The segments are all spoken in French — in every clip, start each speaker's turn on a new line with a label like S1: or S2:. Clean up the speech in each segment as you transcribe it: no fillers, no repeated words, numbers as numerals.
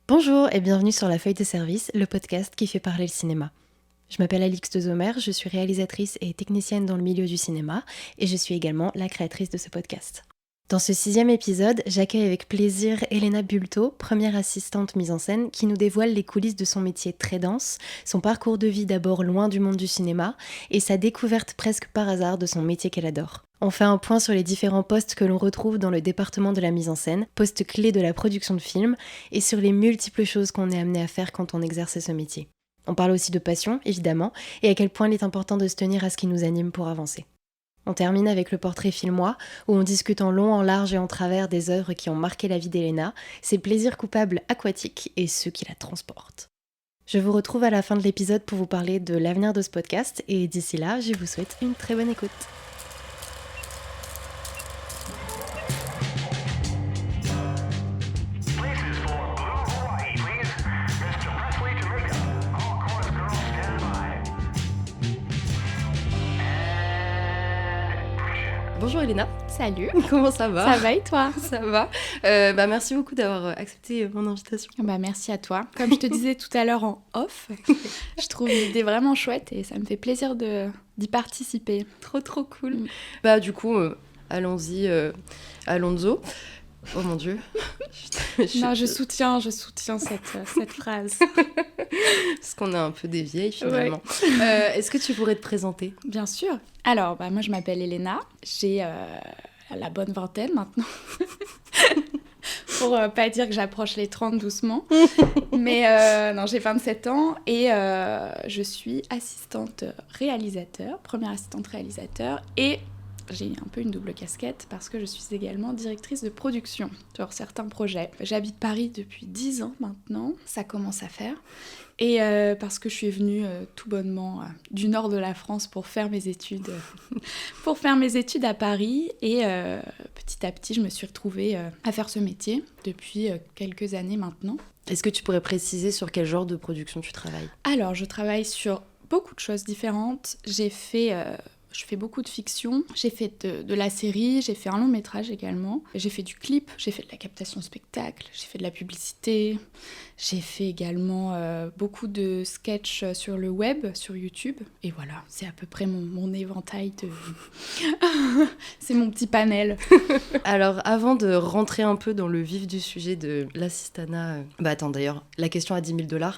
S1: Bonjour et bienvenue sur La Feuille de Service, le podcast qui fait parler le cinéma. Je m'appelle Alix Dezomer, je suis réalisatrice et technicienne dans le milieu du cinéma et je suis également la créatrice de ce podcast. Dans ce 6e épisode, j'accueille avec plaisir Elena Bulto, première assistante mise en scène, qui nous dévoile les coulisses de son métier très dense, son parcours de vie d'abord loin du monde du cinéma et sa découverte presque par hasard de son métier qu'elle adore. On fait un point sur les différents postes que l'on retrouve dans le département de la mise en scène, postes clés de la production de films, et sur les multiples choses qu'on est amené à faire quand on exerce ce métier. On parle aussi de passion, évidemment, et à quel point il est important de se tenir à ce qui nous anime pour avancer. On termine avec le portrait filmois, où on discute en long, en large et en travers des œuvres qui ont marqué la vie d'Elena, ses plaisirs coupables aquatiques et ceux qui la transportent. Je vous retrouve à la fin de l'épisode pour vous parler de l'avenir de ce podcast, et d'ici là, je vous souhaite une très bonne écoute. Bonjour Elena.
S2: Salut.
S1: Comment ça va ?
S2: Ça va et toi ?
S1: Ça va. Merci beaucoup d'avoir accepté mon invitation.
S2: Merci à toi. Comme je te disais tout à l'heure en off, je trouve l'idée vraiment chouette et ça me fait plaisir d'y participer.
S1: Trop cool. Du coup, allons-y, Alonso. Oh mon Dieu.
S2: Non, je soutiens cette phrase.
S1: Parce qu'on est un peu des vieilles finalement. Ouais. Est-ce que tu pourrais te présenter ?
S2: Bien sûr. Alors, moi je m'appelle Elena, j'ai la bonne vingtaine maintenant. Pour pas dire que j'approche les 30 doucement. Mais non, j'ai 27 ans et je suis assistante réalisateur, première assistante réalisateur et j'ai un peu une double casquette parce que je suis également directrice de production sur certains projets. J'habite Paris depuis 10 ans maintenant, ça commence à faire. Et parce que je suis venue tout bonnement du nord de la France pour faire mes études, à Paris. Et petit à petit, je me suis retrouvée à faire ce métier depuis quelques années maintenant.
S1: Est-ce que tu pourrais préciser sur quel genre de production tu travailles ?
S2: Alors, je travaille sur beaucoup de choses différentes. Je fais beaucoup de fiction, j'ai fait de la série, j'ai fait un long métrage également, j'ai fait du clip, j'ai fait de la captation spectacle, j'ai fait de la publicité, j'ai fait également beaucoup de sketchs sur le web, sur YouTube, et voilà, c'est à peu près mon éventail de... c'est mon petit panel.
S1: Alors, avant de rentrer un peu dans le vif du sujet de l'assistanat... attends, d'ailleurs, la question à 10 000 $.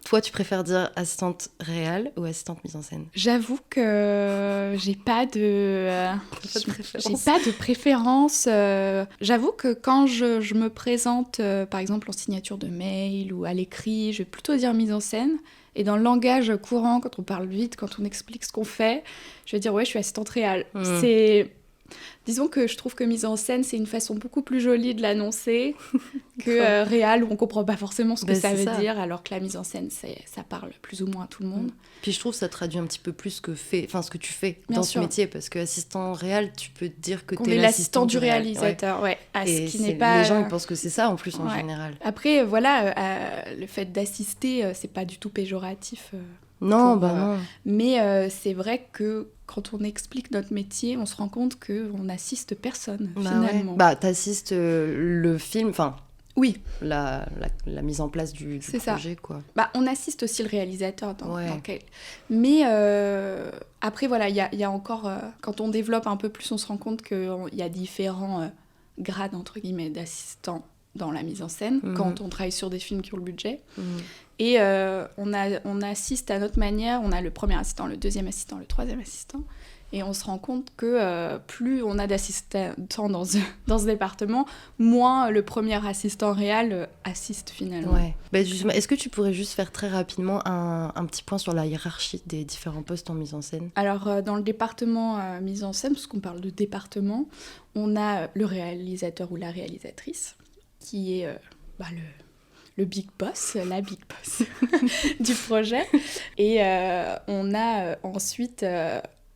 S1: Toi, tu préfères dire assistante réelle ou assistante mise en scène ?
S2: J'avoue que j'ai pas de préférence. J'avoue que quand je me présente, par exemple en signature de mail ou à l'écrit, je vais plutôt dire mise en scène. Et dans le langage courant, quand on parle vite, quand on explique ce qu'on fait, je vais dire ouais, je suis assistante réelle. Disons que je trouve que mise en scène, c'est une façon beaucoup plus jolie de l'annoncer que réal, où on comprend pas forcément ce que ça veut dire, alors que la mise en scène, ça parle plus ou moins à tout le monde.
S1: Puis je trouve que ça traduit un petit peu plus ce que tu fais
S2: Bien
S1: dans
S2: sûr.
S1: ce métier, parce qu'assistant réal, tu peux te dire que
S2: qu'on
S1: t'es
S2: est l'assistant du
S1: réalisateur.
S2: réalisateur, ouais.
S1: Et
S2: ce qui n'est pas...
S1: les gens, ils pensent que c'est ça, en plus, en
S2: Ouais.
S1: général.
S2: Après, voilà, le fait d'assister, c'est pas du tout péjoratif.
S1: Non, non.
S2: Mais c'est vrai que quand on explique notre métier, on se rend compte qu'on n'assiste personne, finalement.
S1: Ouais. T'assistes le film,
S2: oui.
S1: La mise en place du projet, ça. Quoi.
S2: On assiste aussi le réalisateur dans quel... Mais après, voilà, il y a encore... quand on développe un peu plus, on se rend compte qu'il y a différents grades, entre guillemets, d'assistants dans la mise en scène, quand on travaille sur des films qui ont le budget. Et on assiste à notre manière, on a le premier assistant, le deuxième assistant, le troisième assistant, et on se rend compte que plus on a d'assistants dans ce département, moins le premier assistant réel assiste finalement.
S1: Ouais. Justement, est-ce que tu pourrais juste faire très rapidement un petit point sur la hiérarchie des différents postes en mise en scène ?
S2: Alors dans le département mise en scène, parce qu'on parle de département, on a le réalisateur ou la réalisatrice, qui est le big boss, la big boss du projet. Et on a ensuite,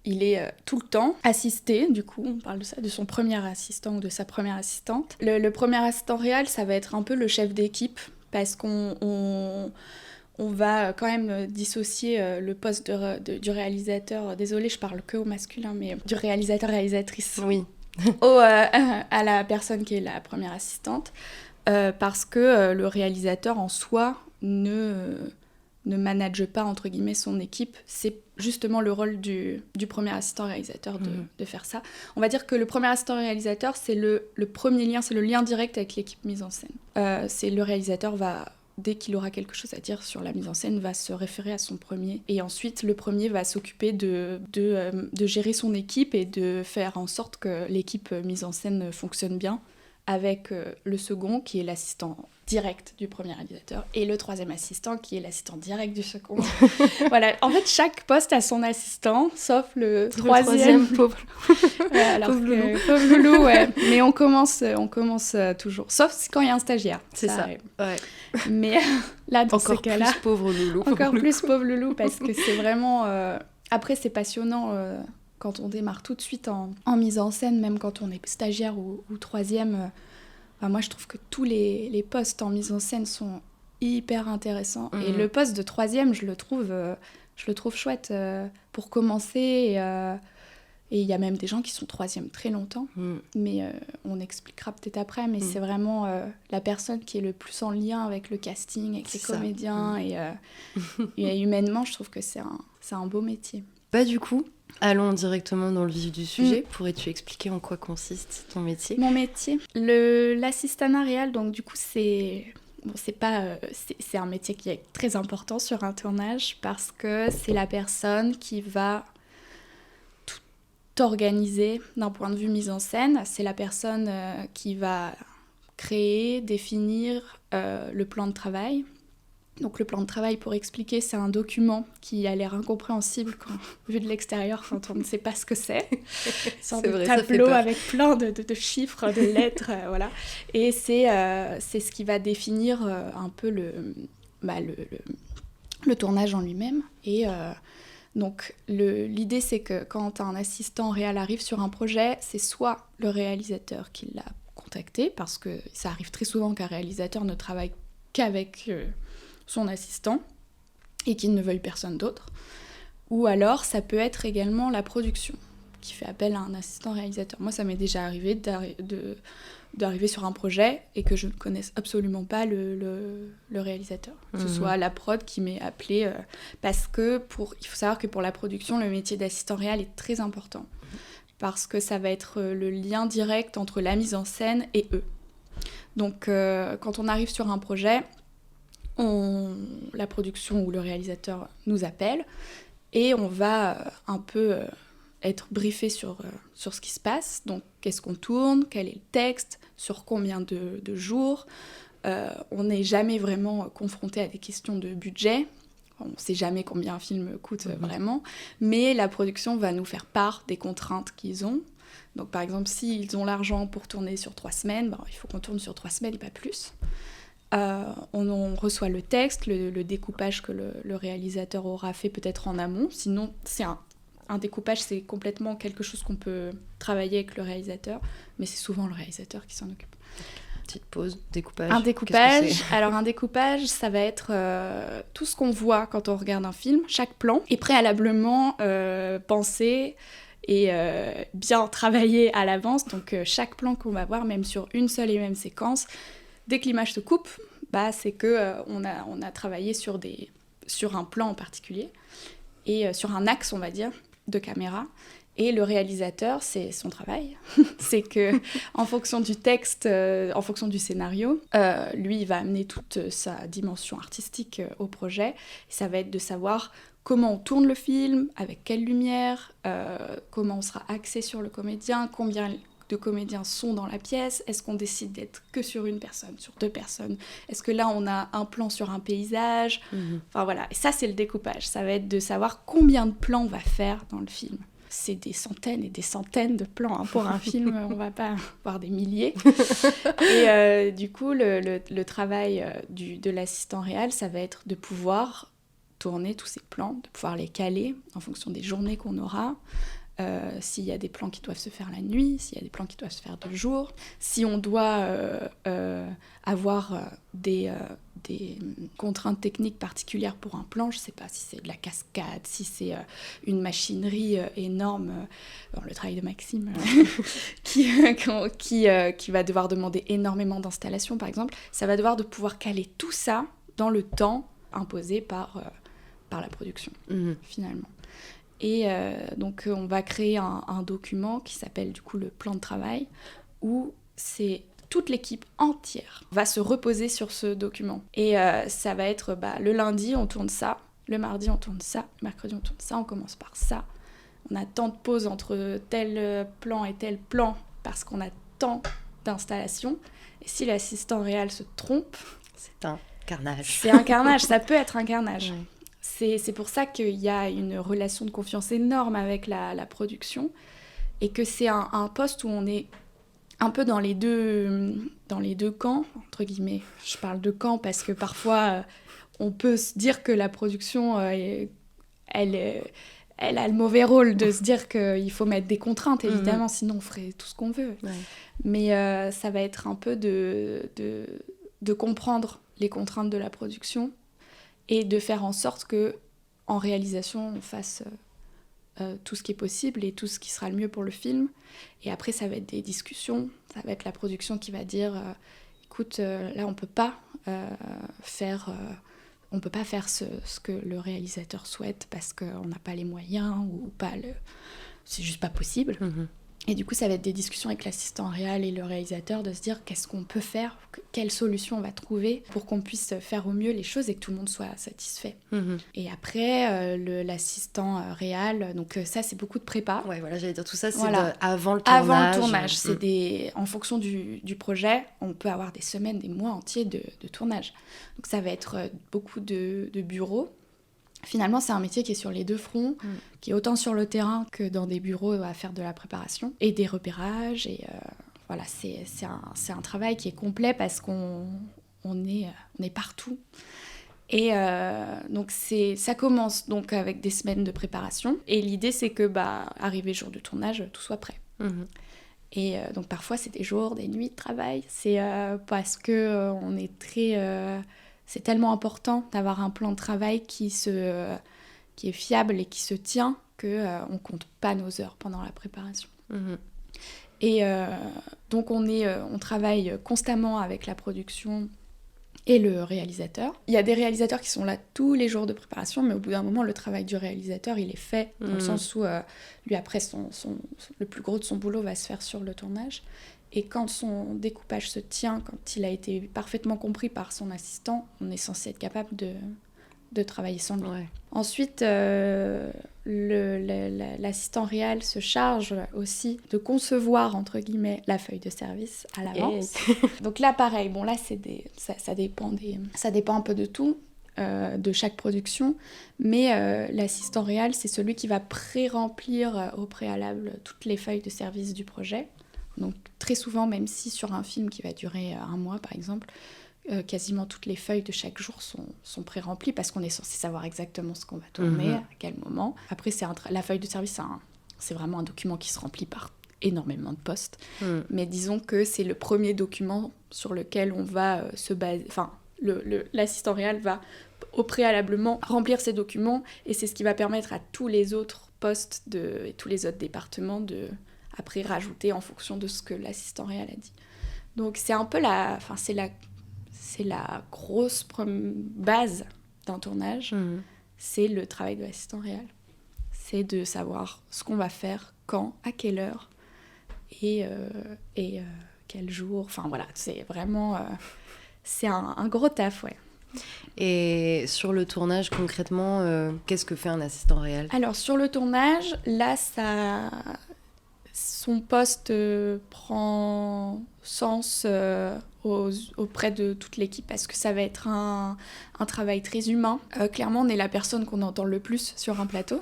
S2: il est tout le temps assisté, du coup, on parle de ça, de son premier assistant ou de sa première assistante. Le premier assistant réel, ça va être un peu le chef d'équipe, parce qu'on va quand même dissocier le poste du réalisateur. Désolée, je parle que au masculin, mais du réalisateur-réalisatrice.
S1: Oui.
S2: À la personne qui est la première assistante. parce que le réalisateur en soi ne manage pas, entre guillemets, son équipe. C'est justement le rôle du premier assistant réalisateur de faire ça. On va dire que le premier assistant réalisateur, c'est le premier lien, c'est le lien direct avec l'équipe mise en scène. C'est le réalisateur dès qu'il aura quelque chose à dire sur la mise en scène, va se référer à son premier. Et ensuite, le premier va s'occuper de gérer son équipe et de faire en sorte que l'équipe mise en scène fonctionne bien, avec le second, qui est l'assistant direct du premier réalisateur, et le troisième assistant, qui est l'assistant direct du second. Voilà. En fait, chaque poste a son assistant, sauf le troisième.
S1: Pauvre.
S2: Ouais, alors pauvre loulou, ouais. Mais on commence toujours. Sauf quand il y a un stagiaire.
S1: C'est ça. Ouais.
S2: Mais là, dans
S1: encore
S2: ces cas-là...
S1: plus pauvre loulou.
S2: Encore plus pauvre loulou, parce que c'est vraiment... Après, c'est passionnant quand on démarre tout de suite en mise en scène, même quand on est stagiaire ou troisième. Moi, je trouve que tous les postes en mise en scène sont hyper intéressants. Et le poste de troisième, je le trouve chouette pour commencer. Et il y a même des gens qui sont troisième très longtemps. Mais on expliquera peut-être après. Mais c'est vraiment la personne qui est le plus en lien avec le casting, avec les comédiens. Et humainement, je trouve que c'est un beau métier.
S1: Bah du coup, allons directement dans le vif du sujet. Pourrais-tu expliquer en quoi consiste ton métier ?
S2: Mon métier, l'assistanat réal, donc du coup c'est un métier qui est très important sur un tournage parce que c'est la personne qui va tout organiser d'un point de vue mise en scène. C'est la personne qui va créer, définir le plan de travail. Donc le plan de travail, pour expliquer, c'est un document qui a l'air incompréhensible vu de l'extérieur quand on ne sait pas ce que c'est. C'est un tableau avec plein de chiffres, de lettres, voilà. Et c'est ce qui va définir un peu le tournage en lui-même. Et donc l'idée, c'est que quand un assistant réal arrive sur un projet, c'est soit le réalisateur qui l'a contacté, parce que ça arrive très souvent qu'un réalisateur ne travaille qu'avec... son assistant, et qu'il ne veuille personne d'autre. Ou alors, ça peut être également la production, qui fait appel à un assistant réalisateur. Moi, ça m'est déjà arrivé d'arriver sur un projet et que je ne connaisse absolument pas le réalisateur. Que ce soit la prod qui m'est appelée, parce que il faut savoir que pour la production, le métier d'assistant réal est très important, parce que ça va être le lien direct entre la mise en scène et eux. Donc, quand on arrive sur un projet... la production ou le réalisateur nous appelle et on va un peu être briefé sur ce qui se passe. Donc, qu'est-ce qu'on tourne, quel est le texte, sur combien de jours. On n'est jamais vraiment confronté à des questions de budget. On ne sait jamais combien un film coûte vraiment, mais la production va nous faire part des contraintes qu'ils ont. Donc, par exemple, s'ils ont l'argent pour tourner sur 3 semaines, il faut qu'on tourne sur 3 semaines et pas plus. On reçoit le texte, le découpage que le réalisateur aura fait peut-être en amont. Sinon, c'est un découpage, c'est complètement quelque chose qu'on peut travailler avec le réalisateur, mais c'est souvent le réalisateur qui s'en occupe.
S1: Petite pause, découpage.
S2: Un découpage, alors un découpage, ça va être tout ce qu'on voit quand on regarde un film. Chaque plan est préalablement pensé et bien travaillé à l'avance. Donc chaque plan qu'on va voir, même sur une seule et même séquence, dès que l'image se coupe, c'est qu'on a travaillé sur un plan en particulier et sur un axe, on va dire, de caméra. Et le réalisateur, c'est son travail. C'est que, en fonction du texte, en fonction du scénario, lui, il va amener toute sa dimension artistique au projet. Et ça va être de savoir comment on tourne le film, avec quelle lumière, comment on sera axé sur le comédien, combien de comédiens sont dans la pièce, est-ce qu'on décide d'être que sur une personne, sur 2 personnes, est-ce que là on a un plan sur un paysage, enfin voilà, et ça c'est le découpage, ça va être de savoir combien de plans on va faire dans le film. C'est des centaines et des centaines de plans, pour un film, on va pas voir des milliers. Et du coup, le travail de l'assistant réal, ça va être de pouvoir tourner tous ces plans, de pouvoir les caler en fonction des journées qu'on aura, s'il y a des plans qui doivent se faire la nuit, s'il y a des plans qui doivent se faire de jour, si on doit avoir des contraintes techniques particulières pour un plan, je ne sais pas si c'est de la cascade, si c'est une machinerie énorme, le travail de Maxime, qui va devoir demander énormément d'installations par exemple, ça va devoir de pouvoir caler tout ça dans le temps imposé par la production, finalement. Et donc on va créer un document qui s'appelle du coup le plan de travail, où c'est toute l'équipe entière va se reposer sur ce document. Et ça va être le lundi on tourne ça, le mardi on tourne ça, le mercredi on tourne ça, on commence par ça. On a tant de pauses entre tel plan et tel plan parce qu'on a tant d'installations. Et si l'assistant réel se trompe...
S1: C'est un carnage.
S2: C'est un carnage, ça peut être un carnage.
S1: Ouais.
S2: C'est pour ça qu'il y a une relation de confiance énorme avec la production et que c'est un poste où on est un peu dans les deux camps, entre guillemets. Je parle de camps parce que parfois on peut se dire que la production, elle a le mauvais rôle de se dire qu'il faut mettre des contraintes, évidemment, sinon on ferait tout ce qu'on veut. Ouais. Mais ça va être un peu de comprendre les contraintes de la production et de faire en sorte qu'en réalisation, on fasse tout ce qui est possible et tout ce qui sera le mieux pour le film. Et après, ça va être des discussions. Ça va être la production qui va dire écoute, là, on peut pas faire ce que le réalisateur souhaite parce qu'on n'a pas les moyens ou pas c'est juste pas possible. Et du coup, ça va être des discussions avec l'assistant réal et le réalisateur de se dire qu'est-ce qu'on peut faire, quelle solution on va trouver pour qu'on puisse faire au mieux les choses et que tout le monde soit satisfait. Et après, l'assistant réal, donc ça, c'est beaucoup de prépa.
S1: Ouais, voilà, j'allais dire tout ça, c'est avant le tournage.
S2: Avant le tournage, c'est en fonction du projet, on peut avoir des semaines, des mois entiers de tournage. Donc ça va être beaucoup de bureaux. Finalement, c'est un métier qui est sur les deux fronts, qui est autant sur le terrain que dans des bureaux à faire de la préparation et des repérages. Et voilà, c'est un travail qui est complet parce qu'on est partout. Et donc ça commence donc avec des semaines de préparation. Et l'idée, c'est que arrivé jour de tournage, tout soit prêt. Et donc parfois, c'est des jours, des nuits de travail. C'est parce que on est très... c'est tellement important d'avoir un plan de travail qui est fiable et qui se tient qu'on ne compte pas nos heures pendant la préparation. Et donc on travaille constamment avec la production et le réalisateur. Il y a des réalisateurs qui sont là tous les jours de préparation, mais au bout d'un moment, le travail du réalisateur, il est fait, dans le sens où lui, après, le plus gros de son boulot va se faire sur le tournage. Et quand son découpage se tient, quand il a été parfaitement compris par son assistant, on est censé être capable de travailler sans lui. Ouais. Ensuite, l'assistant réal se charge aussi de concevoir, entre guillemets, la feuille de service à l'avance. Donc là, pareil, bon là, ça dépend un peu de tout, de chaque production, mais l'assistant réal, c'est celui qui va pré-remplir au préalable toutes les feuilles de service du projet. Donc très souvent, même si sur un film qui va durer 1 mois par exemple, quasiment toutes les feuilles de chaque jour sont pré-remplies parce qu'on est censé savoir exactement ce qu'on va tourner, à quel moment. Après, la feuille de service, c'est vraiment un document qui se remplit par énormément de postes. Mais disons que c'est le premier document sur lequel on va se baser... Enfin, l'assistant réal va au préalablement remplir ces documents et c'est ce qui va permettre à tous les autres postes et tous les autres départements de... après rajouter en fonction de ce que l'assistant réel a dit. Donc c'est un peu c'est la grosse base d'un tournage, c'est le travail de l'assistant réel. C'est de savoir ce qu'on va faire, quand, à quelle heure, et quel jour. Enfin voilà, c'est vraiment... c'est un gros taf, ouais.
S1: Et sur le tournage, concrètement, qu'est-ce que fait un assistant réel ?
S2: Alors sur le tournage, là, son poste prend sens auprès de toute l'équipe parce que ça va être un travail très humain. Clairement, on est la personne qu'on entend le plus sur un plateau,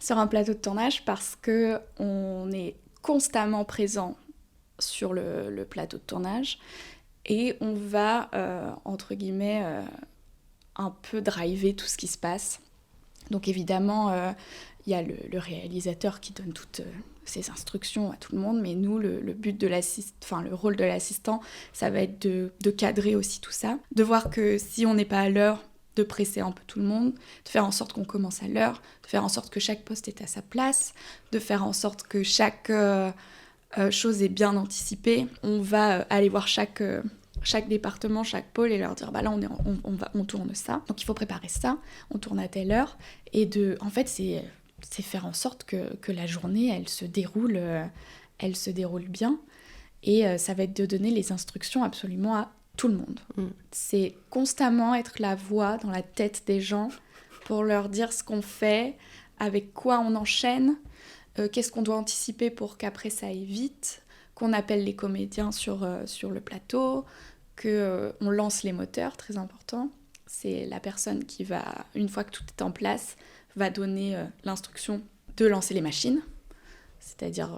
S2: sur un plateau de tournage, parce qu'on est constamment présent sur le plateau de tournage et on va, entre guillemets, un peu driver tout ce qui se passe. Donc évidemment, il y a le réalisateur qui donne toutes ses instructions à tout le monde, mais nous, le rôle de l'assistant, ça va être de cadrer aussi tout ça, de voir que si on n'est pas à l'heure, de presser un peu tout le monde, de faire en sorte qu'on commence à l'heure, de faire en sorte que chaque poste est à sa place, de faire en sorte que chaque chose est bien anticipée. On va aller voir chaque département, chaque pôle et leur dire bah là on tourne ça, donc il faut préparer ça, on tourne à telle heure, et en fait c'est faire en sorte que la journée elle se déroule bien, et ça va être de donner les instructions absolument à tout le monde. C'est constamment être la voix dans la tête des gens pour leur dire ce qu'on fait, avec quoi on enchaîne, qu'est-ce qu'on doit anticiper pour qu'après ça aille vite, qu'on appelle les comédiens sur le plateau, qu'on lance les moteurs, très important. C'est la personne qui va, une fois que tout est en place, va donner l'instruction de lancer les machines, c'est-à-dire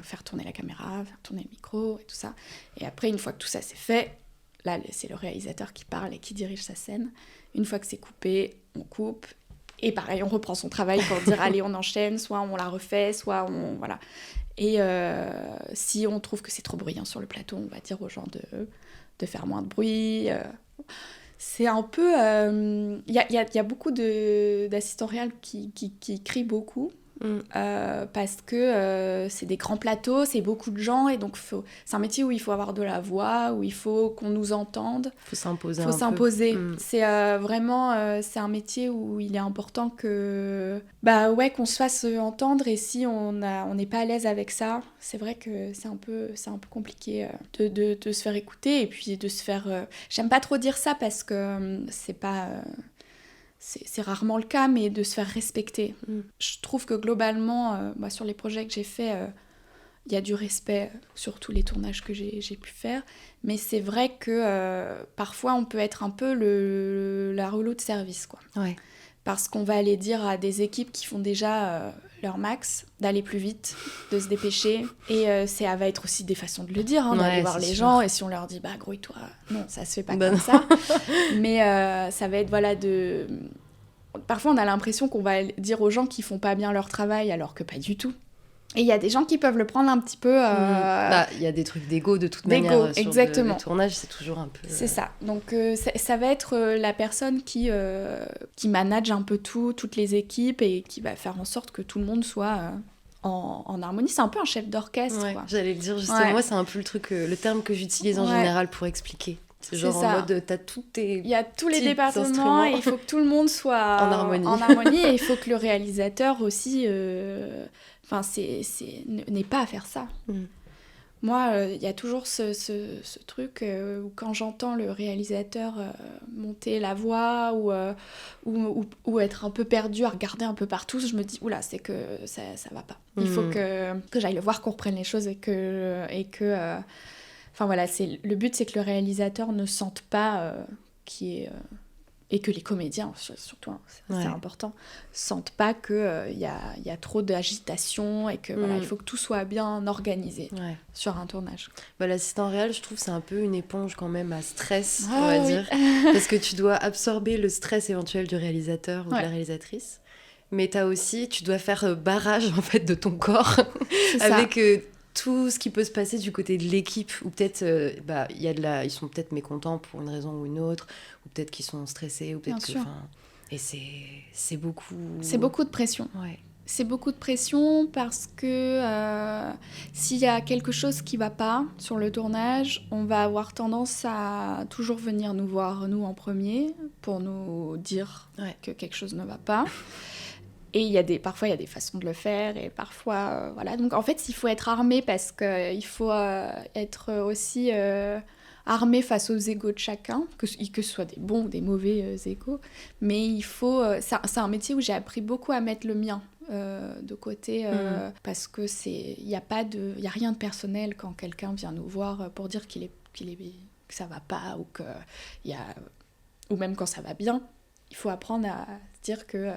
S2: faire tourner la caméra, faire tourner le micro et tout ça. Et après, une fois que tout ça c'est fait, là c'est le réalisateur qui parle et qui dirige sa scène. Une fois que c'est coupé, on coupe. Et pareil, on reprend son travail pour dire allez, on enchaîne, soit on la refait, soit on... Voilà. Et si on trouve que c'est trop bruyant sur le plateau, on va dire aux gens de faire moins de bruit. C'est un peu... Il y a beaucoup d'assistants réels qui crient beaucoup. Parce que c'est des grands plateaux, c'est beaucoup de gens, et donc c'est un métier où il faut avoir de la voix, où il faut qu'on nous entende.
S1: Faut s'imposer
S2: C'est vraiment c'est un métier où il est important que qu'on se fasse entendre, et si on n'est pas à l'aise avec ça, c'est vrai que c'est un peu compliqué de se faire écouter, et puis de se faire... J'aime pas trop dire ça parce que c'est pas... C'est rarement le cas, mais de se faire respecter. Je trouve que globalement, sur les projets que j'ai faits, il y a du respect sur tous les tournages que j'ai pu faire. Mais c'est vrai que parfois, on peut être un peu la rouleau de service, quoi.
S1: Ouais.
S2: Parce qu'on va aller dire à des équipes qui font déjà leur max d'aller plus vite, de se dépêcher. Et ça va être aussi des façons de le dire, d'aller voir les gens. Et si on leur dit, grouille-toi, non, ça se fait pas comme ça. Mais ça va être, Parfois, on a l'impression qu'on va dire aux gens qui font pas bien leur travail, alors que pas du tout. Et il y a des gens qui peuvent le prendre un petit peu...
S1: Il y a des trucs d'ego de toute manière. Sur
S2: exactement.
S1: le tournage, c'est toujours un peu...
S2: C'est ça. Donc ça va être la personne qui manage un peu toutes les équipes, et qui va faire en sorte que tout le monde soit en harmonie. C'est un peu un chef d'orchestre.
S1: Ouais,
S2: quoi.
S1: J'allais le dire justement, moi c'est un peu le terme que j'utilise en général pour expliquer. C'est genre en mode, t'as tous tes...
S2: Il y a tous les départements, et il faut que tout le monde soit
S1: en harmonie.
S2: Et il faut que le réalisateur aussi... n'est pas à faire ça. Moi, il y a toujours ce truc où quand j'entends le réalisateur monter la voix ou être un peu perdu à regarder un peu partout, je me dis, oula, c'est que ça va pas. Il faut que j'aille le voir, qu'on reprenne les choses, et que le but, c'est que le réalisateur ne sente pas et que les comédiens, surtout, c'est important, sentent pas qu'il y a trop d'agitation, et que il faut que tout soit bien organisé sur un tournage.
S1: L'assistant réel, je trouve, c'est un peu une éponge quand même à stress, on va dire. Parce que tu dois absorber le stress éventuel du réalisateur ou de la réalisatrice. Mais tu dois faire barrage en fait de ton corps avec tout ce qui peut se passer du côté de l'équipe, ou peut-être ils sont peut-être mécontents pour une raison ou une autre, ou peut-être qu'ils sont stressés, ou peut-être et c'est beaucoup
S2: de pression. C'est beaucoup de pression parce que s'il y a quelque chose qui va pas sur le tournage, on va avoir tendance à toujours venir nous voir, nous, en premier, pour nous dire que quelque chose ne va pas. Et parfois, il y a des façons de le faire, et parfois, Donc, en fait, il faut être armé, parce qu'il faut être aussi armé face aux égos de chacun, que ce soit des bons ou des mauvais égos. Mais il faut... c'est un métier où j'ai appris beaucoup à mettre le mien de côté, parce que il y a rien de personnel quand quelqu'un vient nous voir pour dire que ça va pas, ou même quand ça va bien. Il faut apprendre à se dire que...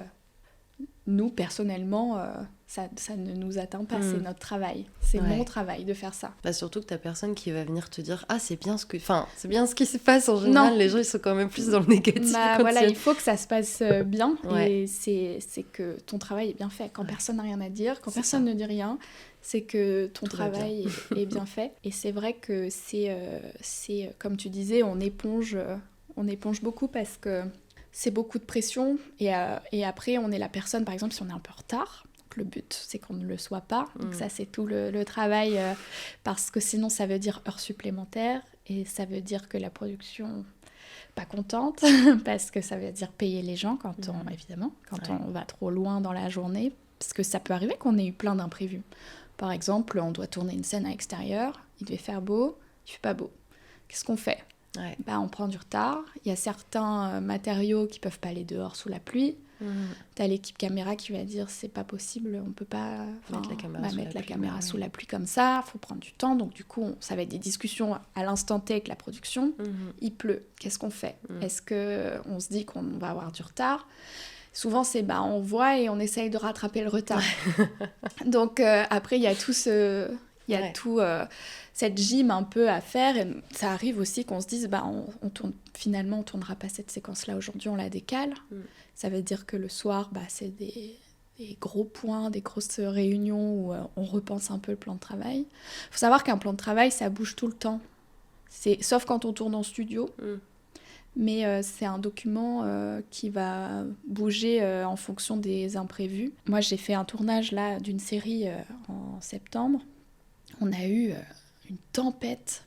S2: nous, personnellement, ça ne nous atteint pas, c'est notre travail. C'est mon travail de faire ça.
S1: Bah surtout que t'as personne qui va venir te dire « Ah, c'est bien ce que... » Enfin, c'est bien ce qui se passe en général. Non. Les gens, ils sont quand même plus dans le négatif.
S2: Bah voilà, il faut que ça se passe bien. Et c'est que ton travail est bien fait. Quand personne n'a rien à dire, quand personne ne dit rien, c'est que ton travail est bien fait. Et c'est vrai que c'est comme tu disais, on éponge beaucoup parce que c'est beaucoup de pression. Et après, on est la personne, par exemple, si on est un peu en retard... Le but, c'est qu'on ne le soit pas. Donc ça, c'est tout le travail, parce que sinon, ça veut dire heures supplémentaires et ça veut dire que la production pas contente, parce que ça veut dire payer les gens quand on va trop loin dans la journée, parce que ça peut arriver qu'on ait eu plein d'imprévus. Par exemple, on doit tourner une scène à l'extérieur, il devait faire beau, il fait pas beau. Qu'est-ce qu'on fait ? On prend du retard. Il y a certains matériaux qui peuvent pas aller dehors sous la pluie. T'as l'équipe caméra qui va dire c'est pas possible, on peut pas mettre la caméra sous la pluie comme ça, faut prendre du temps. Donc du coup, ça va être des discussions à l'instant T avec la production. Il pleut, qu'est-ce qu'on fait ? Est-ce qu'on se dit qu'on va avoir du retard ? Souvent, c'est on voit et on essaye de rattraper le retard. Donc après, il y a tout cette gym un peu à faire, et ça arrive aussi qu'on se dise on tournera pas cette séquence là aujourd'hui, on la décale. Ça veut dire que le soir c'est des gros points, des grosses réunions où on repense un peu le plan de travail. Il faut savoir qu'un plan de travail ça bouge tout le temps, sauf quand on tourne en studio. Mais c'est un document qui va bouger en fonction des imprévus. Moi j'ai fait un tournage là d'une série en septembre. On a eu une tempête,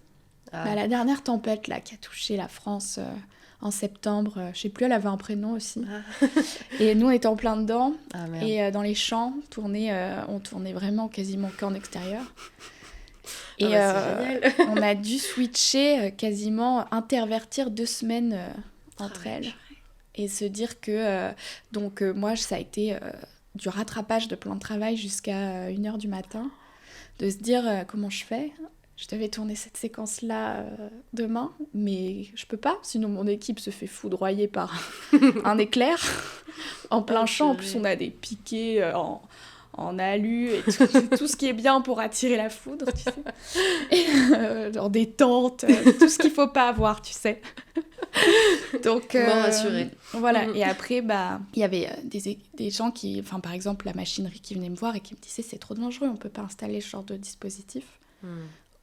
S2: la dernière tempête là, qui a touché la France en septembre. Je sais plus, elle avait un prénom aussi. Et nous, on était en plein dedans. Et dans les champs, on tournait vraiment quasiment qu'en extérieur. Et on a dû switcher, quasiment intervertir 2 semaines entre elles. Et se dire que... moi, ça a été du rattrapage de plan de travail jusqu'à 1h du matin. De se dire comment je fais. Je devais tourner cette séquence-là demain, mais je peux pas, sinon mon équipe se fait foudroyer par un éclair en plein champ. En plus, on a des piquets en alu et tout ce qui est bien pour attirer la foudre, tu sais. Et, genre des tentes, tout ce qu'il faut pas avoir, tu sais. Donc,
S1: rassuré.
S2: Voilà. Et après, il y avait des gens qui, par exemple, la machinerie qui venait me voir et qui me disait c'est trop dangereux, on peut pas installer ce genre de dispositif.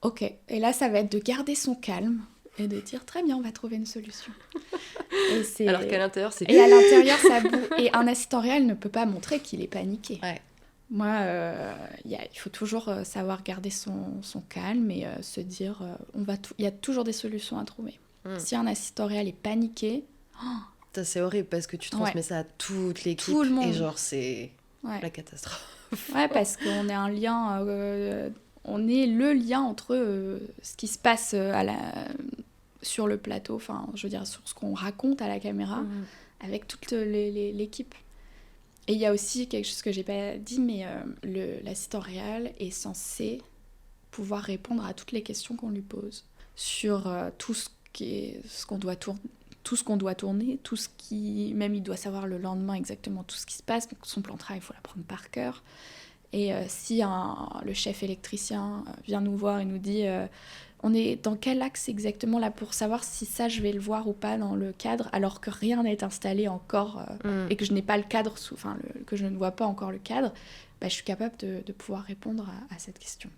S2: Ok. Et là, ça va être de garder son calme et de dire très bien, on va trouver une solution.
S1: Alors qu'à l'intérieur, c'est...
S2: Et à l'intérieur, ça boue. Et un assistant réel ne peut pas montrer qu'il est paniqué. Moi, il faut toujours savoir garder son calme et se dire il y a toujours des solutions à trouver. Si un assistant réel est paniqué...
S1: Ça, c'est horrible parce que tu transmets ça à toute l'équipe.
S2: Tout le monde.
S1: Et genre, c'est la catastrophe.
S2: Ouais, parce qu'on est un lien... on est le lien entre ce qui se passe sur le plateau, je veux dire, sur ce qu'on raconte à la caméra, avec toute l'équipe. Et il y a aussi quelque chose que j'ai pas dit, mais l'assistant réel est censé pouvoir répondre à toutes les questions qu'on lui pose sur tout ce qu'on doit tourner, tout ce qui... Même il doit savoir le lendemain exactement tout ce qui se passe, donc son plan de travail, il faut l'apprendre par cœur. Et si le chef électricien vient nous voir et nous dit on est dans quel axe exactement là pour savoir si ça je vais le voir ou pas dans le cadre, alors que rien n'est installé encore et que je n'ai pas le cadre que je ne vois pas encore le cadre, je suis capable de pouvoir répondre à cette question.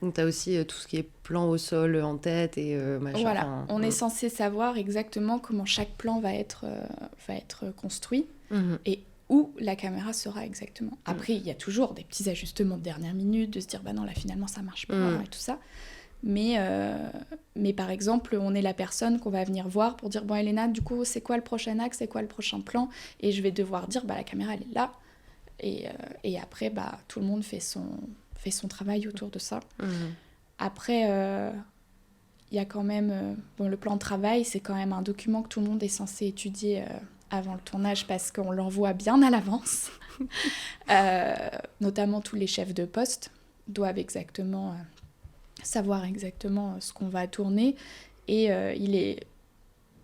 S1: Donc t'as aussi tout ce qui est plan au sol en tête et machin.
S2: Voilà, on est censé savoir exactement comment chaque plan va être construit et où la caméra sera exactement. Après, il y a toujours des petits ajustements de dernière minute, de se dire non, là finalement ça marche pas et tout ça. Mais par exemple, on est la personne qu'on va venir voir pour dire bon, Elena, du coup, c'est quoi le prochain axe, c'est quoi le prochain plan ? Et je vais devoir dire la caméra elle est là. Et après, tout le monde fait son travail autour de ça. Après, il y a quand même... le plan de travail, c'est quand même un document que tout le monde est censé étudier avant le tournage parce qu'on l'envoie bien à l'avance. Notamment tous les chefs de poste doivent savoir exactement ce qu'on va tourner. Et il est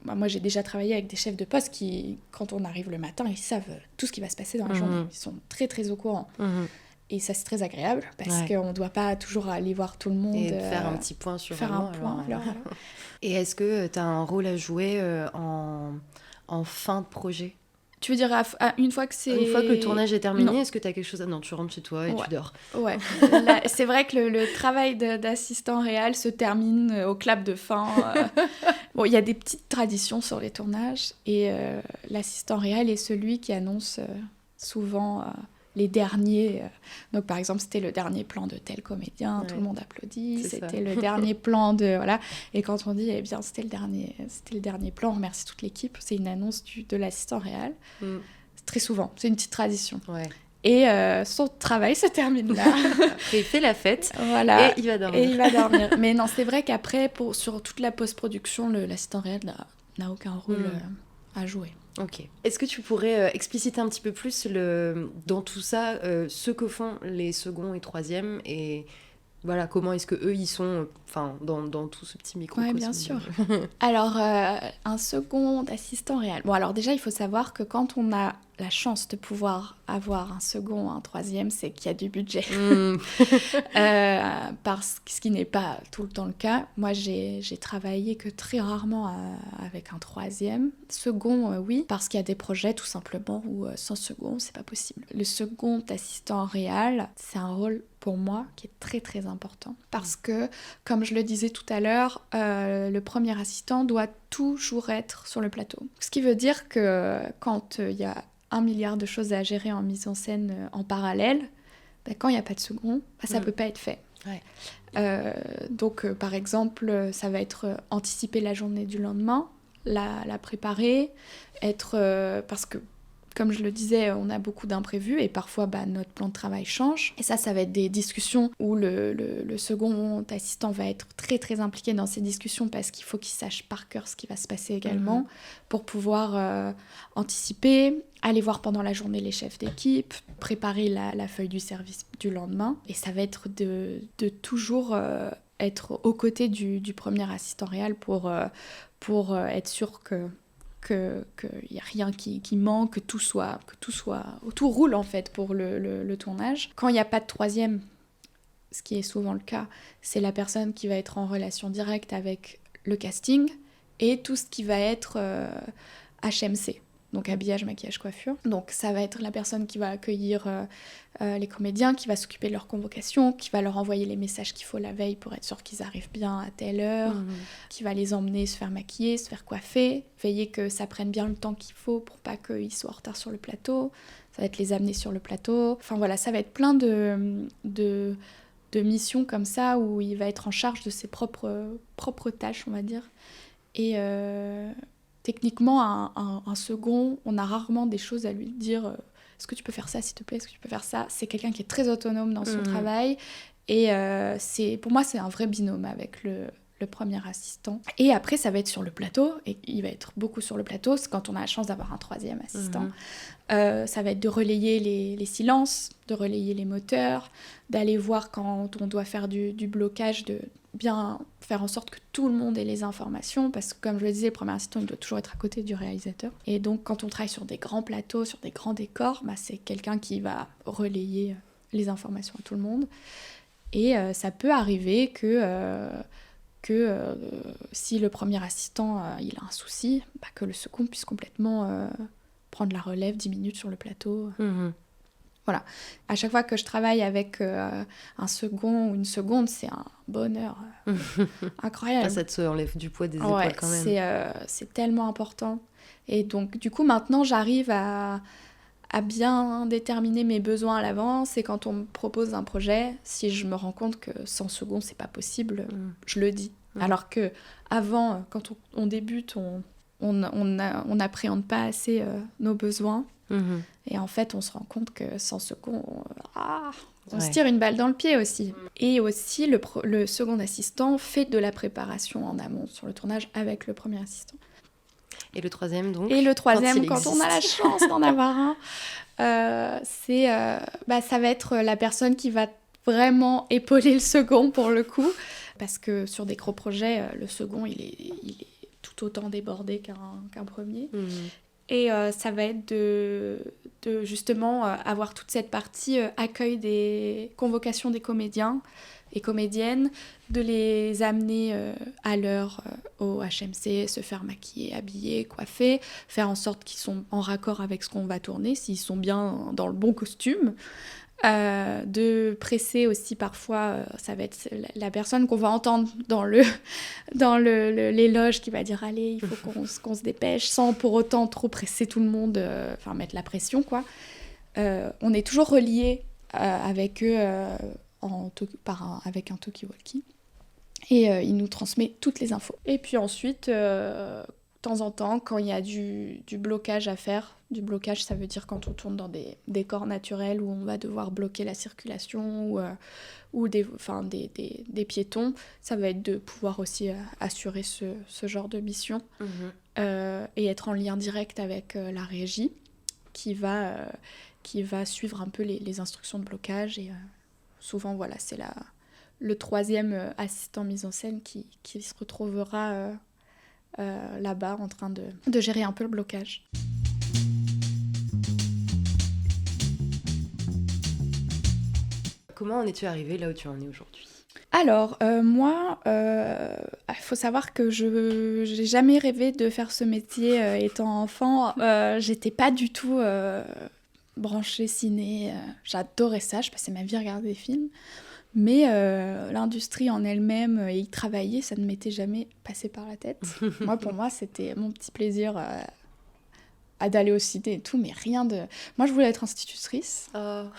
S2: moi j'ai déjà travaillé avec des chefs de poste qui, quand on arrive le matin, ils savent tout ce qui va se passer dans la journée. Ils sont très très au courant. Et ça, c'est très agréable parce qu'on ne doit pas toujours aller voir tout le monde.
S1: Et faire un petit point sur
S2: faire un point. Alors.
S1: Et est-ce que tu as un rôle à jouer en fin de projet ?
S2: Tu veux dire une fois que c'est...
S1: Une fois que le tournage est terminé,
S2: non.
S1: Est-ce que tu as quelque chose à... Non, tu rentres chez toi et tu dors.
S2: Ouais. Là, c'est vrai que le travail d'assistant réel se termine au clap de fin. Bon, il y a des petites traditions sur les tournages. Et l'assistant réel est celui qui annonce souvent... les derniers, donc par exemple c'était le dernier plan de tel comédien, tout le monde applaudit, c'était le dernier plan de, voilà, et quand on dit eh bien c'était le dernier plan, on remercie toute l'équipe, c'est une annonce de l'assistant réel, très souvent, c'est une petite tradition. Et son travail se termine là.
S1: Après, il fait la fête,
S2: voilà,
S1: et il va dormir.
S2: Mais non, c'est vrai qu'après, sur toute la post-production, l'assistant réel n'a aucun rôle à jouer.
S1: Ok. Est-ce que tu pourrais expliciter un petit peu plus dans tout ça ce que font les seconds et troisièmes et voilà, comment est-ce que eux ils sont dans tout ce petit microcosme.
S2: Oui, bien sûr. Alors, un second assistant réel. Bon, alors déjà, il faut savoir que quand on a la chance de pouvoir avoir un second, un troisième, c'est qu'il y a du budget. Ce qui n'est pas tout le temps le cas. Moi, j'ai travaillé que très rarement avec un troisième. Second, oui, parce qu'il y a des projets tout simplement où sans second, c'est pas possible. Le second assistant réel, c'est un rôle pour moi qui est très très important. Parce que, comme je le disais tout à l'heure, le premier assistant doit toujours être sur le plateau. Ce qui veut dire que quand il y a 1 milliard de choses à gérer en mise en scène en parallèle, quand il n'y a pas de second, ça ne peut pas être fait. Donc, par exemple, ça va être anticiper la journée du lendemain, la préparer, parce que, comme je le disais, on a beaucoup d'imprévus et parfois notre plan de travail change. Et ça va être des discussions où le second assistant va être très très impliqué dans ces discussions parce qu'il faut qu'il sache par cœur ce qui va se passer également pour pouvoir anticiper, aller voir pendant la journée les chefs d'équipe, préparer la feuille du service du lendemain. Et ça va être de toujours être aux côtés du premier assistant réel pour être sûr qu'il n'y a rien qui manque, que tout roule en fait pour le tournage. Quand il n'y a pas de troisième, ce qui est souvent le cas, c'est la personne qui va être en relation directe avec le casting et tout ce qui va être HMC. Donc habillage, maquillage, coiffure. Donc ça va être la personne qui va accueillir les comédiens, qui va s'occuper de leur convocation, qui va leur envoyer les messages qu'il faut la veille pour être sûr qu'ils arrivent bien à telle heure, qui va les emmener se faire maquiller, se faire coiffer, veiller que ça prenne bien le temps qu'il faut pour pas qu'ils soient en retard sur le plateau. Ça va être les amener sur le plateau. Enfin voilà, ça va être plein de missions comme ça où il va être en charge de ses propres tâches, on va dire. Et... techniquement, un second, on a rarement des choses à lui dire est-ce que tu peux faire ça, s'il te plaît, est-ce que tu peux faire ça. C'est quelqu'un qui est très autonome dans son travail. Et pour moi, c'est un vrai binôme avec le premier assistant. Et après, ça va être sur le plateau. Et il va être beaucoup sur le plateau. C'est quand on a la chance d'avoir un troisième assistant. Ça va être de relayer les silences, de relayer les moteurs, d'aller voir quand on doit faire du blocage, de bien faire en sorte que tout le monde ait les informations, parce que comme je le disais, le premier assistant il doit toujours être à côté du réalisateur. Et donc quand on travaille sur des grands plateaux, sur des grands décors, c'est quelqu'un qui va relayer les informations à tout le monde. Et ça peut arriver que si le premier assistant il a un souci, que le second puisse complètement prendre la relève 10 minutes sur le plateau. Voilà. À chaque fois que je travaille avec un second ou une seconde, c'est un bonheur incroyable.
S1: Ça te enlève du poids des épaules quand même.
S2: C'est tellement important. Et donc, du coup, maintenant, j'arrive à bien déterminer mes besoins à l'avance. Et quand on me propose un projet, si je me rends compte que 100 secondes, c'est pas possible, je le dis. Alors que avant, quand on débute, on n'appréhende pas assez nos besoins. Et en fait, on se rend compte que 100 secondes, on se tire une balle dans le pied aussi. Et aussi, le second assistant fait de la préparation en amont sur le tournage avec le premier assistant.
S1: Et le troisième, donc
S2: Et le troisième, quand on a la chance d'en avoir un, ça va être la personne qui va vraiment épauler le second pour le coup. Parce que sur des gros projets, le second, il est tout tout autant débordé qu'un premier.
S1: Mhm.
S2: Et ça va être de justement avoir toute cette partie accueil des convocations des comédiens et comédiennes, de les amener à l'heure au HMC, se faire maquiller, habiller, coiffer, faire en sorte qu'ils sont en raccord avec ce qu'on va tourner, s'ils sont bien dans le bon costume. De presser aussi parfois, ça va être la personne qu'on va entendre dans l'éloge qui va dire allez, il faut qu'on se dépêche, sans pour autant trop presser tout le monde, enfin mettre la pression quoi. On est toujours relié avec eux avec un talkie-walkie et il nous transmet toutes les infos. Et puis ensuite, de temps en temps, quand il y a du blocage à faire, du blocage, ça veut dire quand on tourne dans des décors naturels où on va devoir bloquer la circulation ou des piétons, ça va être de pouvoir aussi assurer ce genre de mission et être en lien direct avec la régie qui va suivre un peu les instructions de blocage. Et souvent, voilà, c'est le troisième assistant mise en scène qui se retrouvera là-bas en train de gérer un peu le blocage.
S1: Comment en es-tu arrivée là où tu en es aujourd'hui ?
S2: Alors, moi, il faut savoir que je n'ai jamais rêvé de faire ce métier étant enfant. J'étais pas du tout branchée ciné. J'adorais ça, je passais ma vie à regarder des films. Mais l'industrie en elle-même et y travailler, ça ne m'était jamais passé par la tête. Pour moi, c'était mon petit plaisir à d'aller au ciné et tout, mais rien de... Moi, je voulais être institutrice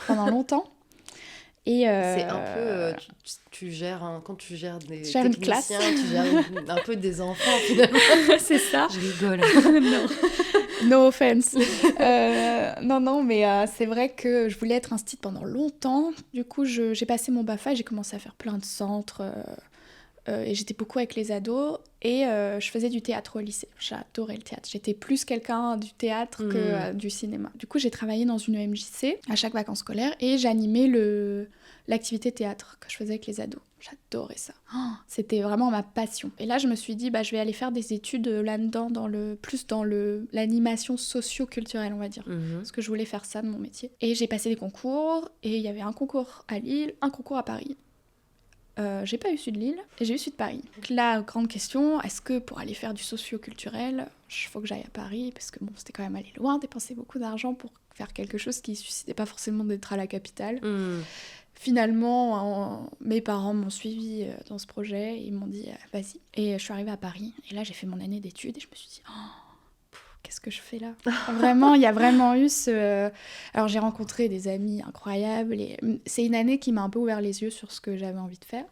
S2: pendant longtemps. Et
S1: c'est un peu, tu gères quand tu gères des
S2: une classe.
S1: Tu gères un peu des enfants finalement.
S2: C'est ça.
S1: Je rigole.
S2: Non. No offense. Non, mais c'est vrai que je voulais être institut pendant longtemps. Du coup, j'ai passé mon BAFA et j'ai commencé à faire plein de centres. Et j'étais beaucoup avec les ados. Et je faisais du théâtre au lycée. J'adorais le théâtre. J'étais plus quelqu'un du théâtre que du cinéma. Du coup, j'ai travaillé dans une EMJC à chaque vacances scolaires et j'animais l'activité théâtre que je faisais avec les ados. J'adorais ça. C'était vraiment ma passion. Et là, je me suis dit, je vais aller faire des études là-dedans, plus dans l'animation socio-culturelle, on va dire. Parce que je voulais faire ça de mon métier. Et j'ai passé des concours, et il y avait un concours à Lille, un concours à Paris. J'ai pas eu celui de Lille, et j'ai eu celui de Paris. Donc la grande question, est-ce que pour aller faire du socio-culturel, il faut que j'aille à Paris? Parce que c'était quand même aller loin, dépenser beaucoup d'argent pour faire quelque chose qui ne suscitait pas forcément d'être à la capitale. Finalement, mes parents m'ont suivi dans ce projet, ils m'ont dit vas-y. Et je suis arrivée à Paris, et là j'ai fait mon année d'études, et je me suis dit qu'est-ce que je fais là? Vraiment, il y a vraiment eu Alors j'ai rencontré des amis incroyables, et c'est une année qui m'a un peu ouvert les yeux sur ce que j'avais envie de faire.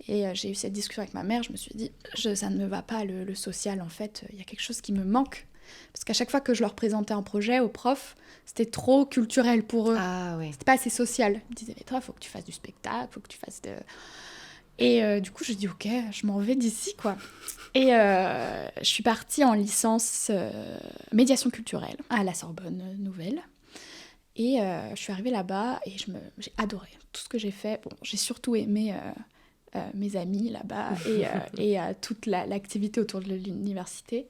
S2: Et j'ai eu cette discussion avec ma mère, je me suis dit, ça ne me va pas le social en fait, il y a quelque chose qui me manque. Parce qu'à chaque fois que je leur présentais un projet aux profs, c'était trop culturel pour eux.
S1: Ah ouais.
S2: C'était pas assez social. Ils me disaient, mais toi, il faut que tu fasses du spectacle, il faut que tu fasses de... Et du coup, je dis, ok, je m'en vais d'ici, quoi. Et je suis partie en licence médiation culturelle à la Sorbonne Nouvelle. Et je suis arrivée là-bas et j'ai adoré tout ce que j'ai fait. Bon, j'ai surtout aimé mes amis là-bas et toute l'activité autour de l'université.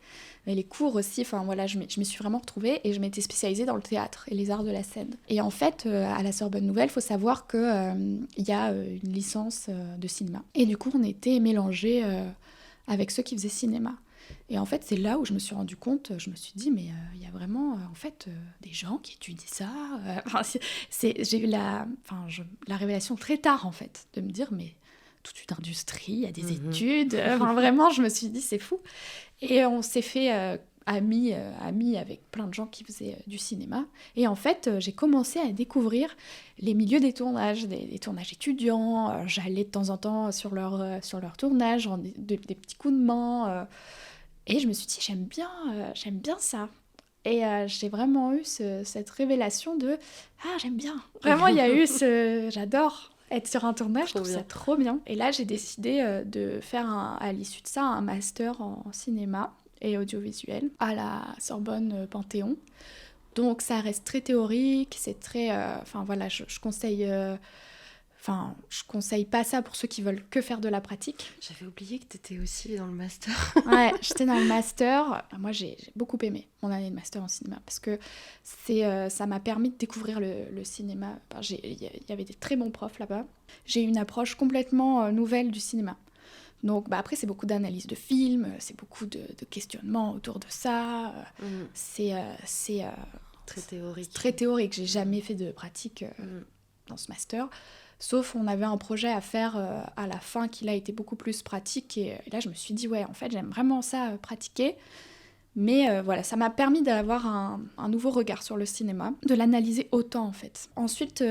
S2: Mais les cours aussi, enfin voilà, je me suis vraiment retrouvée et je m'étais spécialisée dans le théâtre et les arts de la scène. Et en fait, à la Sorbonne Nouvelle, il faut savoir qu'il y a une licence de cinéma. Et du coup, on était mélangés avec ceux qui faisaient cinéma. Et en fait, c'est là où je me suis rendu compte, je me suis dit, mais il y a vraiment en fait, des gens qui étudient ça. J'ai eu la révélation très tard, en fait, de me dire, mais toute une industrie, il y a des études. Vraiment, je me suis dit, c'est fou. Et on s'est fait amis avec plein de gens qui faisaient du cinéma. Et en fait, j'ai commencé à découvrir les milieux des tournages, des tournages étudiants. J'allais de temps en temps sur leur tournage, des petits coups de main. Et je me suis dit, j'aime bien ça. Et j'ai vraiment eu cette révélation de « Ah, j'aime bien ». Vraiment, il y a eu j'adore être sur un tournage, je trouve ça trop bien. Et là, j'ai décidé de faire, à l'issue de ça, un master en cinéma et audiovisuel à la Sorbonne Panthéon. Donc, ça reste très théorique, c'est très... je conseille Enfin, je conseille pas ça pour ceux qui veulent que faire de la pratique.
S1: J'avais oublié que tu étais aussi dans le master.
S2: Ouais, j'étais dans le master. Moi, j'ai beaucoup aimé mon année de master en cinéma parce que ça m'a permis de découvrir le cinéma. Enfin, il y avait des très bons profs là-bas. J'ai eu une approche complètement nouvelle du cinéma. Donc après, c'est beaucoup d'analyse de films, c'est beaucoup de questionnements autour de ça. C'est
S1: très théorique.
S2: Très théorique. J'ai jamais fait de pratique dans ce master. Sauf on avait un projet à faire à la fin qui là était beaucoup plus pratique. Et là, je me suis dit, ouais, en fait, j'aime vraiment ça, pratiquer. Mais voilà, ça m'a permis d'avoir un nouveau regard sur le cinéma, de l'analyser autant, en fait. Ensuite,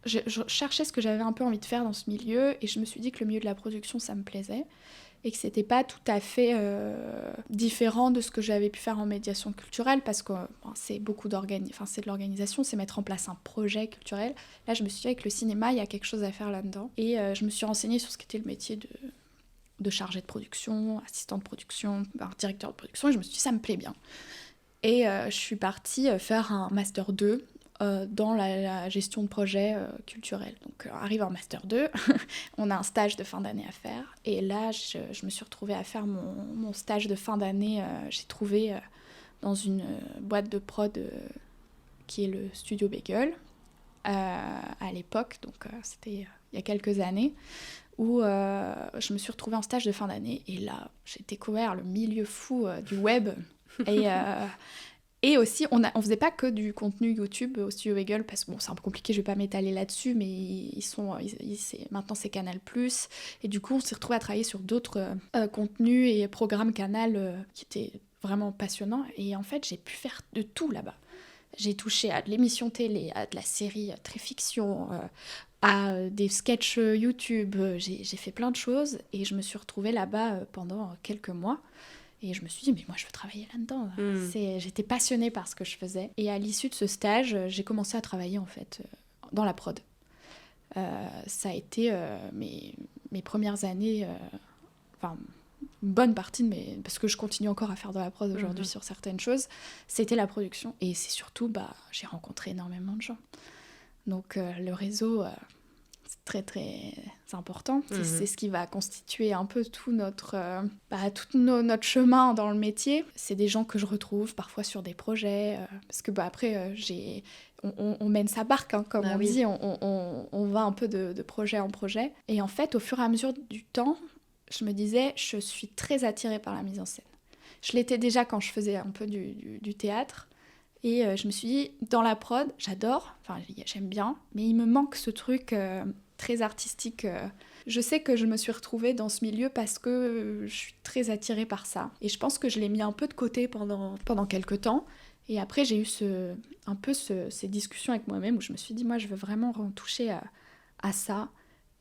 S2: je cherchais ce que j'avais un peu envie de faire dans ce milieu. Et je me suis dit que le milieu de la production, ça me plaisait. Et que c'était pas tout à fait différent de ce que j'avais pu faire en médiation culturelle, parce que c'est beaucoup c'est de l'organisation, c'est mettre en place un projet culturel. Là, je me suis dit, avec le cinéma, il y a quelque chose à faire là-dedans. Et je me suis renseignée sur ce qu'était le métier de chargé de production, assistant de production, directeur de production, et je me suis dit, ça me plaît bien. Et je suis partie faire un Master 2 dans la gestion de projets culturels. Donc, arrive en Master 2, on a un stage de fin d'année à faire. Et là, je me suis retrouvée à faire mon stage de fin d'année. J'ai trouvé dans une boîte de prod qui est le Studio Bagel, à l'époque, donc c'était il y a quelques années, où je me suis retrouvée en stage de fin d'année. Et là, j'ai découvert le milieu fou du web. Et aussi, on faisait pas que du contenu YouTube au Studio Bagel, parce que bon, c'est un peu compliqué, je vais pas m'étaler là-dessus, mais maintenant c'est Canal+. Et du coup, on s'est retrouvés à travailler sur d'autres contenus et programmes Canal qui étaient vraiment passionnants. Et en fait, j'ai pu faire de tout là-bas. J'ai touché à de l'émission télé, à de la série très fiction, à des sketchs YouTube. J'ai fait plein de choses et je me suis retrouvée là-bas pendant quelques mois. Et je me suis dit, mais moi, je veux travailler là-dedans. J'étais passionnée par ce que je faisais. Et à l'issue de ce stage, j'ai commencé à travailler, en fait, dans la prod. Ça a été mes premières années, une bonne partie de mes... Parce que je continue encore à faire de la prod aujourd'hui sur certaines choses. C'était la production. Et c'est surtout, j'ai rencontré énormément de gens. Donc, le réseau... c'est très très important. C'est ce qui va constituer un peu tout notre chemin dans le métier. C'est des gens que je retrouve parfois sur des projets, parce que après on mène sa barque, hein, comme on dit, on va un peu de projet en projet. Et en fait, au fur et à mesure du temps, je me disais, je suis très attirée par la mise en scène. Je l'étais déjà quand je faisais un peu du théâtre. Et je me suis dit, dans la prod, j'adore, j'aime bien, mais il me manque ce truc très artistique. Je sais que je me suis retrouvée dans ce milieu parce que je suis très attirée par ça. Et je pense que je l'ai mis un peu de côté pendant quelques temps. Et après, j'ai eu ces discussions avec moi-même où je me suis dit, moi, je veux vraiment toucher à ça.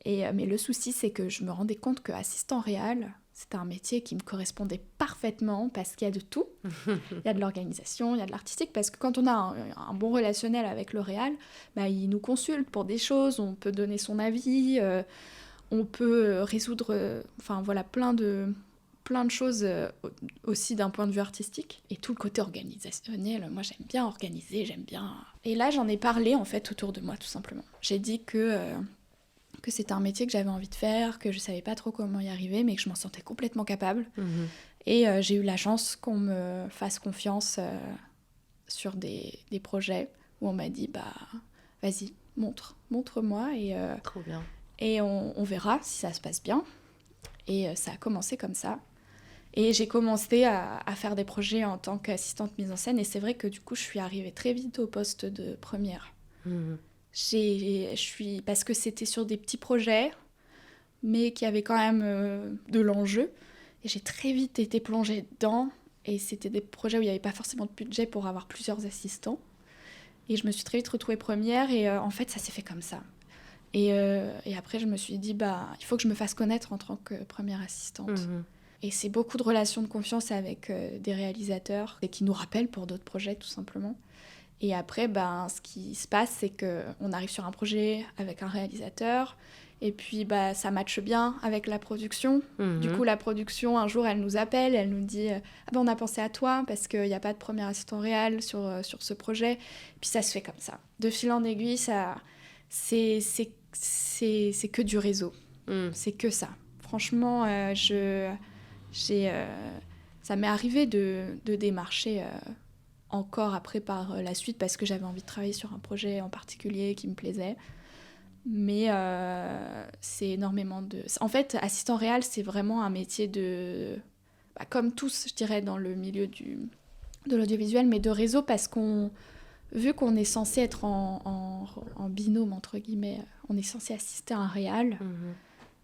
S2: Mais le souci, c'est que je me rendais compte qu'assistant réal, c'était un métier qui me correspondait parfaitement parce qu'il y a de tout. Il y a de l'organisation, il y a de l'artistique, parce que quand on a un bon relationnel avec le réal, il nous consulte pour des choses, on peut donner son avis, on peut résoudre plein de choses aussi d'un point de vue artistique. Et tout le côté organisationnel, moi j'aime bien organiser, j'aime bien... Et là j'en ai parlé en fait autour de moi tout simplement. J'ai dit que c'était un métier que j'avais envie de faire, que je savais pas trop comment y arriver, mais que je m'en sentais complètement capable. Et j'ai eu la chance qu'on me fasse confiance sur des projets où on m'a dit, vas-y, montre-moi. Et,
S1: trop bien.
S2: Et on verra si ça se passe bien. Et ça a commencé comme ça. Et j'ai commencé à faire des projets en tant qu'assistante mise en scène. Et c'est vrai que du coup, je suis arrivée très vite au poste de première. Parce que c'était sur des petits projets, mais qui avaient quand même de l'enjeu. Et j'ai très vite été plongée dedans. Et c'était des projets où il n'y avait pas forcément de budget pour avoir plusieurs assistants. Et je me suis très vite retrouvée première. Et en fait, ça s'est fait comme ça. Et après, je me suis dit, il faut que je me fasse connaître en tant que première assistante. Et c'est beaucoup de relations de confiance avec des réalisateurs et qui nous rappellent pour d'autres projets, tout simplement. Et après, ce qui se passe, c'est qu'on arrive sur un projet avec un réalisateur, et puis ça matche bien avec la production. Du coup, la production, un jour, elle nous appelle, elle nous dit on a pensé à toi, parce qu'il n'y a pas de premier assistant réel sur ce projet. Puis ça se fait comme ça. De fil en aiguille, c'est c'est que du réseau. C'est que ça. Franchement, ça m'est arrivé de démarcher encore après par la suite parce que j'avais envie de travailler sur un projet en particulier qui me plaisait. Mais c'est énormément de... En fait, assistant réal, c'est vraiment un métier de... comme tous, je dirais, dans le milieu de l'audiovisuel, mais de réseau, parce vu qu'on est censé être en binôme, entre guillemets, on est censé assister à un réal,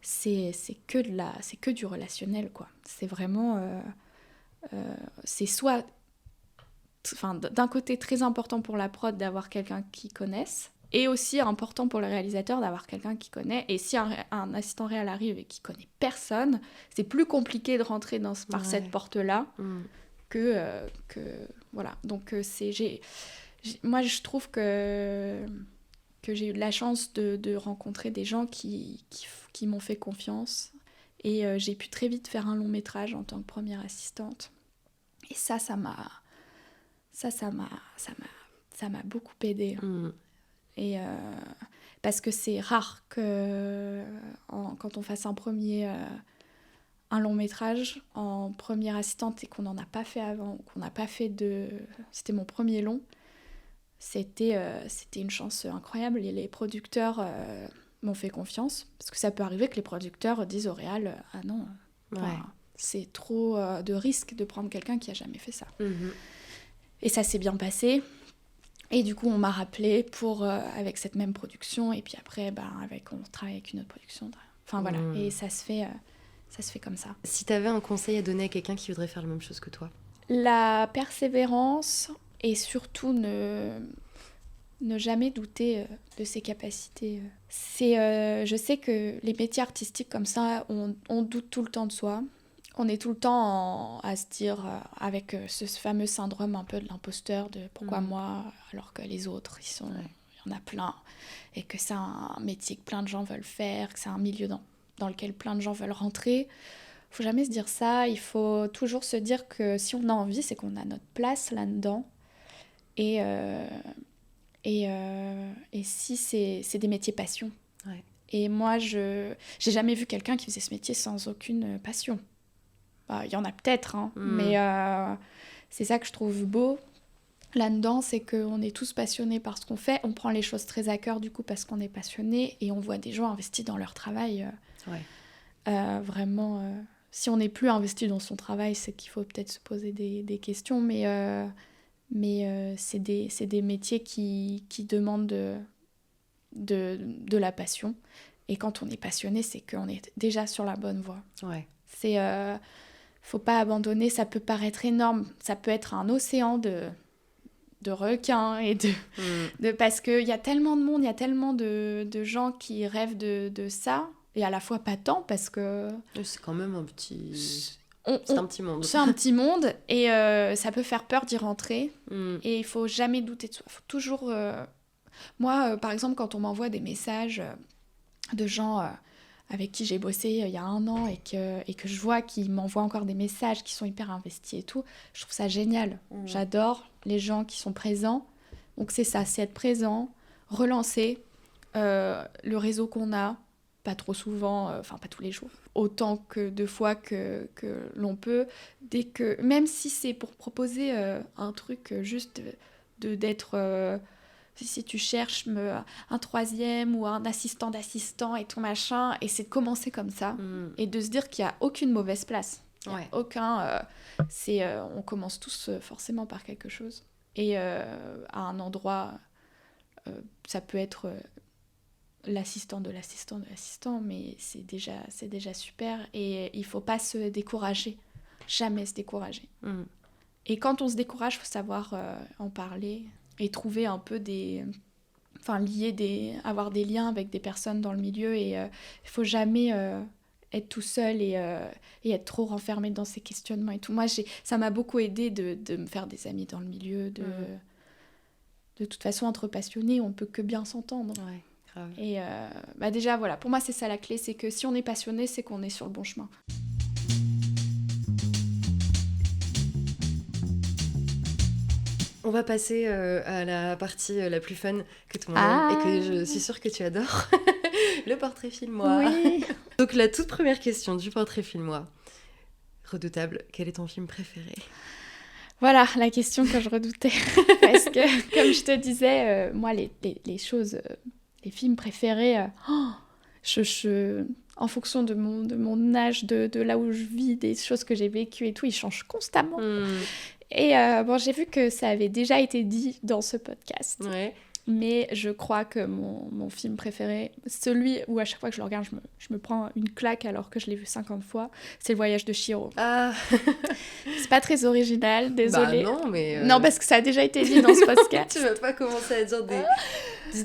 S2: c'est que du relationnel, quoi. C'est vraiment... c'est soit... d'un côté, très important pour la prod d'avoir quelqu'un qui connaisse, et aussi important pour le réalisateur d'avoir quelqu'un qui connaît. Et si un assistant réal arrive et qui connaît personne, c'est plus compliqué de rentrer par cette porte-là que voilà. Donc moi, je trouve que j'ai eu de la chance de rencontrer des gens qui m'ont fait confiance. Et j'ai pu très vite faire un long métrage en tant que première assistante. Et ça m'a beaucoup aidée. Et parce que c'est rare que quand on fasse un long métrage en première assistante et qu'on n'en a pas fait avant, qu'on n'a pas fait c'était mon premier long, c'était une chance incroyable. Et les producteurs m'ont fait confiance, parce que ça peut arriver que les producteurs disent au réal ah non, c'est trop de risque de prendre quelqu'un qui a jamais fait ça. Et ça s'est bien passé. Et du coup, on m'a rappelé avec cette même production. Et puis après, on travaille avec une autre production. Enfin, voilà. Et ça se fait comme ça.
S1: Si tu avais un conseil à donner à quelqu'un qui voudrait faire la même chose que toi?
S2: La persévérance et surtout ne jamais douter de ses capacités. Je sais que les métiers artistiques comme ça, on doute tout le temps de soi. On est tout le temps à se dire, avec ce fameux syndrome un peu de l'imposteur, de pourquoi moi, alors que les autres, il y en a plein, et que c'est un métier que plein de gens veulent faire, que c'est un milieu dans lequel plein de gens veulent rentrer. Il ne faut jamais se dire ça, il faut toujours se dire que si on a envie, c'est qu'on a notre place là-dedans. Et si c'est des métiers passion. Ouais. Et moi, j'ai jamais vu quelqu'un qui faisait ce métier sans aucune passion. Il y en a peut-être, hein, mais c'est ça que je trouve beau là-dedans, c'est qu'on est tous passionnés par ce qu'on fait, on prend les choses très à cœur du coup parce qu'on est passionné, et on voit des gens investis dans leur travail. Vraiment, si on n'est plus investi dans son travail, c'est qu'il faut peut-être se poser des questions, mais c'est des métiers qui demandent de la passion, et quand on est passionné, c'est qu'on est déjà sur la bonne voie. Faut pas abandonner, ça peut paraître énorme, ça peut être un océan de requins et parce qu'il y a tellement de monde, il y a tellement de gens qui rêvent de ça, et à la fois pas tant, parce que...
S1: C'est quand même un petit... c'est un petit monde.
S2: C'est un petit monde, et ça peut faire peur d'y rentrer, et il faut jamais douter de soi. Il faut toujours... Moi, par exemple, quand on m'envoie des messages de gens... avec qui j'ai bossé il y a 1 an, et que je vois qu'ils m'envoient encore des messages qui sont hyper investis et tout, je trouve ça génial. J'adore les gens qui sont présents. Donc c'est ça, c'est être présent, relancer le réseau qu'on a, pas trop souvent, pas tous les jours, autant que 2 fois que l'on peut, même si c'est pour proposer un truc juste d'être... si tu cherches un 3e ou un assistant d'assistant et tout machin, et c'est de commencer comme ça, et de se dire qu'il n'y a aucune mauvaise place. On commence tous forcément par quelque chose. Et à un endroit, ça peut être l'assistant de l'assistant de l'assistant, mais c'est déjà super, et il ne faut pas se décourager. Jamais se décourager. Et quand on se décourage, il faut savoir en parler, et trouver un peu avoir des liens avec des personnes dans le milieu, et il faut jamais être tout seul et être trop renfermé dans ses questionnements et tout. Moi, ça m'a beaucoup aidé de me faire des amis dans le milieu, de toute façon, entre passionnés, on peut que bien s'entendre.
S1: Ouais, grave.
S2: Et déjà, voilà, pour moi, c'est ça la clé, c'est que si on est passionné, c'est qu'on est sur le bon chemin.
S1: On va passer à la partie la plus fun que tout le monde aime, et que je suis sûre que tu adores. Le portrait filmois.
S2: Oui.
S1: Donc la toute première question du portrait filmois. Redoutable, quel est ton film préféré ?
S2: Voilà, la question que je redoutais. Parce que, comme je te disais, moi, les choses, les films préférés, en fonction de mon âge, de là où je vis, des choses que j'ai vécues et tout, ils changent constamment. Et bon, j'ai vu que ça avait déjà été dit dans ce podcast.
S1: Ouais.
S2: Mais je crois que mon film préféré, celui où à chaque fois que je le regarde, je me prends une claque alors que je l'ai vu 50 fois, c'est Le Voyage de Chihiro.
S1: Ah.
S2: C'est pas très original, désolée.
S1: Bah non, mais...
S2: Non, parce que ça a déjà été dit dans ce podcast.
S1: Tu vas pas commencer à dire des...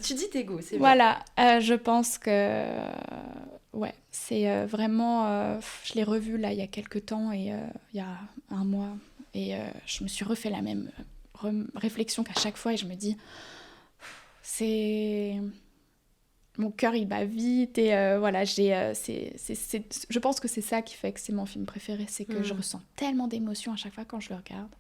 S1: Tu dis tes goûts, c'est
S2: voilà, je pense que... ouais, c'est vraiment... je l'ai revu là il y a quelques temps, et il y a un mois, et je me suis refait la même réflexion qu'à chaque fois, et je me dis... Mon cœur, il bat vite, et voilà, je pense que c'est ça qui fait que c'est mon film préféré, c'est que je ressens tellement d'émotions à chaque fois quand je le regarde,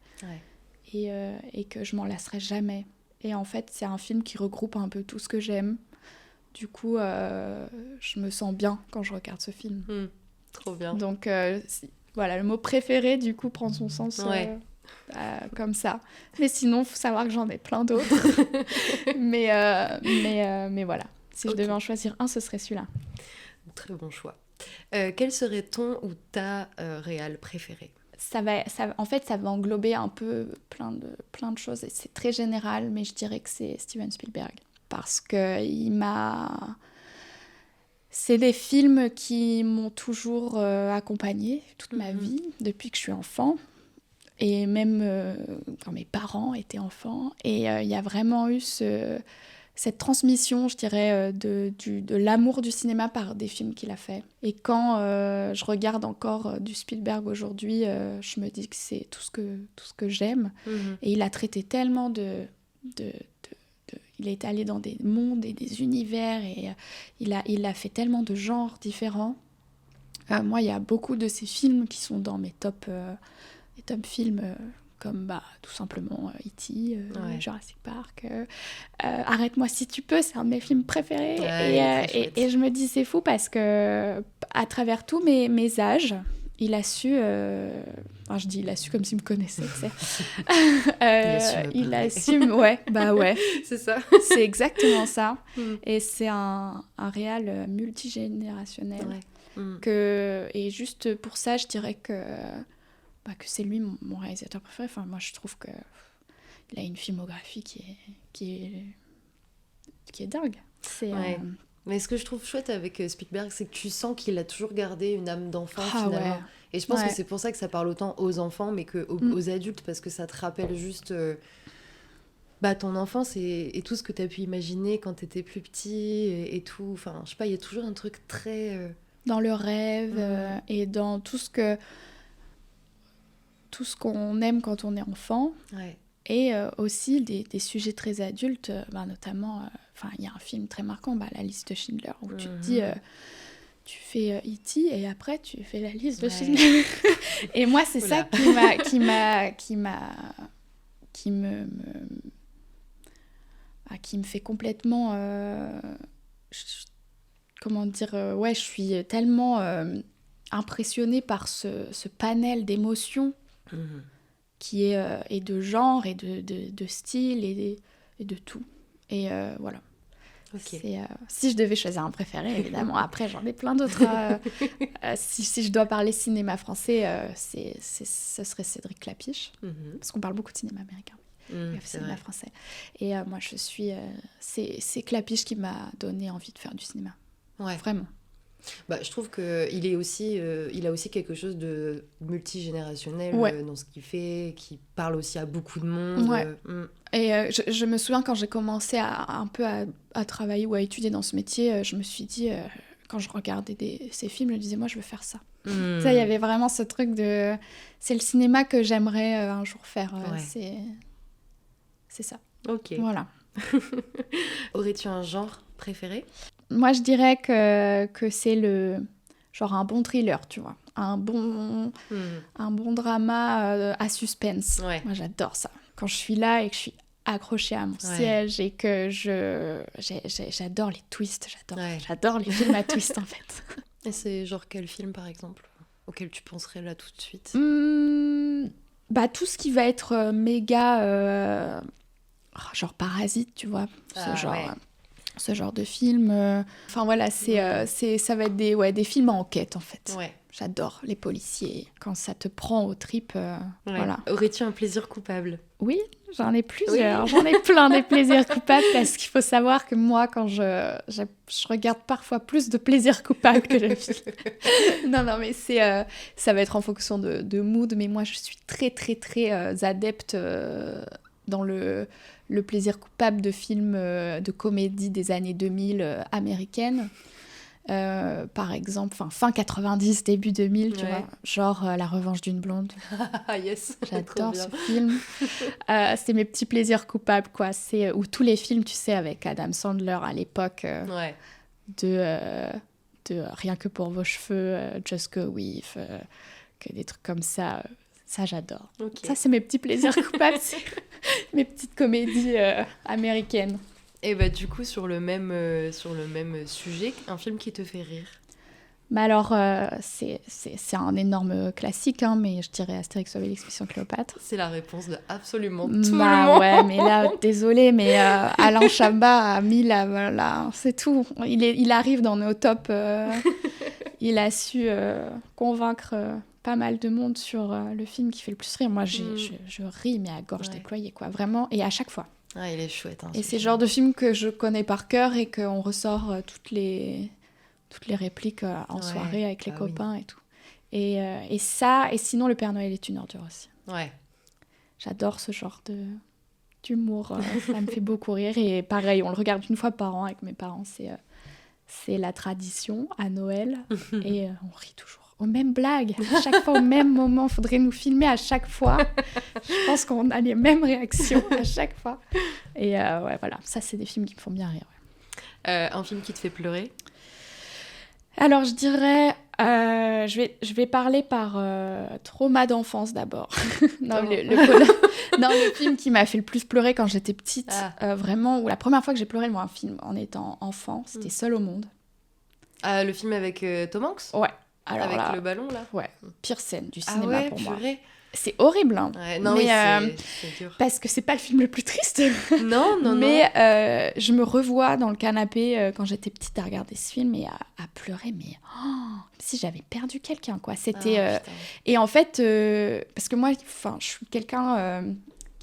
S2: et que je m'en lasserai jamais. Et en fait, c'est un film qui regroupe un peu tout ce que j'aime. Du coup, je me sens bien quand je regarde ce film.
S1: Trop bien.
S2: Donc, voilà, le mot préféré, du coup, prend son sens... comme ça. Mais sinon, il faut savoir que j'en ai plein d'autres. mais voilà. Si je devais en choisir un, ce serait celui-là.
S1: Très bon choix. Quel serait ton ou ta réal préférée ?
S2: En fait, ça va englober un peu plein de choses. Et c'est très général, mais je dirais que c'est Steven Spielberg. Parce que c'est des films qui m'ont toujours accompagnée toute ma vie, depuis que je suis enfant. Et même quand mes parents étaient enfants. Et il y a vraiment eu cette transmission, je dirais, de l'amour du cinéma par des films qu'il a fait. Et quand je regarde encore du Spielberg aujourd'hui, je me dis que c'est tout ce que j'aime. Et il a traité tellement il est allé dans des mondes et des univers, et il a fait tellement de genres différents. Moi, il y a beaucoup de ces films qui sont dans mes top films, comme tout simplement E.T., Jurassic Park, Arrête-moi si tu peux, c'est un de mes films préférés. Et je me dis, c'est fou parce que à travers tous mes âges, il a su... je dis il a su comme s'il me connaissait, tu sais. Il a su... Ouais, bah ouais.
S1: C'est ça.
S2: C'est exactement ça. Et c'est un réal multigénérationnel. Et juste pour ça, je dirais que c'est lui mon réalisateur préféré. Enfin, moi, je trouve qu'il a une filmographie qui est dingue.
S1: Mais ce que je trouve chouette avec Spielberg, c'est que tu sens qu'il a toujours gardé une âme d'enfant, finalement. Ouais. Et je pense que c'est pour ça que ça parle autant aux enfants, mais qu'aux adultes, parce que ça te rappelle juste ton enfance et tout ce que tu as pu imaginer quand tu étais plus petit et tout. Enfin, je sais pas, il y a toujours un truc très...
S2: Dans le rêve et dans tout ce qu'on aime quand on est enfant. Et aussi des sujets très adultes, notamment, il y a un film très marquant, La liste de Schindler, où tu te dis, tu fais E.T. et après tu fais la liste de Schindler. Et moi, c'est ça qui me fait complètement... comment dire, je suis tellement impressionnée par ce panel d'émotions qui est et de genre et de style et de tout. Et voilà. Si je devais choisir un préféré, évidemment, après j'en ai plein d'autres. Si je dois parler cinéma français, ce serait Cédric Clapiche, parce qu'on parle beaucoup de cinéma américain. Cinéma français. Et moi, c'est Clapiche qui m'a donné envie de faire du cinéma. Vraiment.
S1: Je trouve qu'il est aussi, il a aussi quelque chose de multigénérationnel dans ce qu'il fait, qui parle aussi à beaucoup de monde.
S2: Et je me souviens quand j'ai commencé un peu à travailler ou à étudier dans ce métier, je me suis dit, quand je regardais ces films, je me disais, moi, je veux faire ça. Ça, il y avait vraiment ce truc de... C'est le cinéma que j'aimerais un jour faire. C'est ça.
S1: Ok.
S2: Voilà.
S1: Aurais-tu un genre préféré ?
S2: Moi, je dirais que c'est genre un bon thriller, tu vois. Un bon drama à suspense. Moi, j'adore ça. Quand je suis là et que je suis accrochée à mon siège et que j'adore les twists, j'adore les films à twist en fait.
S1: Et c'est genre quel film par exemple auquel tu penserais là tout de suite?
S2: Tout ce qui va être méga genre Parasite, tu vois, ce genre de film. Enfin voilà, ça va être des films en enquête en fait.
S1: Ouais.
S2: J'adore les policiers quand ça te prend aux tripes. Voilà.
S1: Aurais-tu un plaisir coupable?
S2: Oui, j'en ai plusieurs. Oui. J'en ai plein des plaisirs coupables parce qu'il faut savoir que moi, quand je regarde parfois plus de plaisirs coupables que de films. Non, mais ça va être en fonction de mood. Mais moi, je suis très, très, très adepte dans le plaisir coupable de films de comédie des années 2000 américaines. Par exemple, fin 90, début 2000, tu vois, genre La Revanche d'une blonde.
S1: Yes,
S2: j'adore ce film. C'est mes petits plaisirs coupables, quoi. C'est où tous les films, tu sais, avec Adam Sandler à l'époque, de Rien que pour vos cheveux, Just Go With, que des trucs comme ça. Ça, j'adore. Okay. Ça, c'est mes petits plaisirs coupables, c'est mes petites comédies américaines.
S1: Et bah du coup, sur le même sujet, un film qui te fait rire?
S2: Bah alors, c'est un énorme classique, hein, mais je dirais Astérix Obélix Mission Cléopâtre.
S1: C'est la réponse de absolument tout le monde.
S2: Ouais, mais là, désolée, mais Alain Chabat a mis là, c'est tout. Il arrive dans nos tops. Il a su convaincre pas mal de monde sur le film qui fait le plus rire. Moi, je ris, mais à gorge déployée, quoi, vraiment, et à chaque fois.
S1: Ah, il est chouette. Hein,
S2: et c'est le genre de film que je connais par cœur et qu'on ressort toutes les répliques en soirée avec les copains et tout. Et sinon, Le Père Noël est une ordure aussi.
S1: Ouais.
S2: J'adore ce genre d'humour. Ça me fait beaucoup rire. Et pareil, on le regarde une fois par an avec mes parents. C'est la tradition à Noël. Et on rit toujours. Aux mêmes blagues, à chaque fois au même moment. Il faudrait nous filmer à chaque fois. Je pense qu'on a les mêmes réactions à chaque fois. Et voilà, ça, c'est des films qui me font bien rire. Ouais.
S1: Un film qui te fait pleurer?
S2: Alors, je dirais... je vais parler par trauma d'enfance d'abord. Le film qui m'a fait le plus pleurer quand j'étais petite, vraiment, ou la première fois que j'ai pleuré devant un film en étant enfant, c'était Seul au monde.
S1: Le film avec Tom Hanks?
S2: Ouais. Alors
S1: avec
S2: là,
S1: le ballon, là?
S2: Ouais, pire scène du cinéma pour moi. C'est horrible, hein.
S1: Ouais, non, mais c'est dur.
S2: Parce que c'est pas le film le plus triste.
S1: Non.
S2: Mais je me revois dans le canapé quand j'étais petite à regarder ce film et à pleurer, mais si j'avais perdu quelqu'un, quoi. C'était... et en fait, parce que moi, je suis quelqu'un...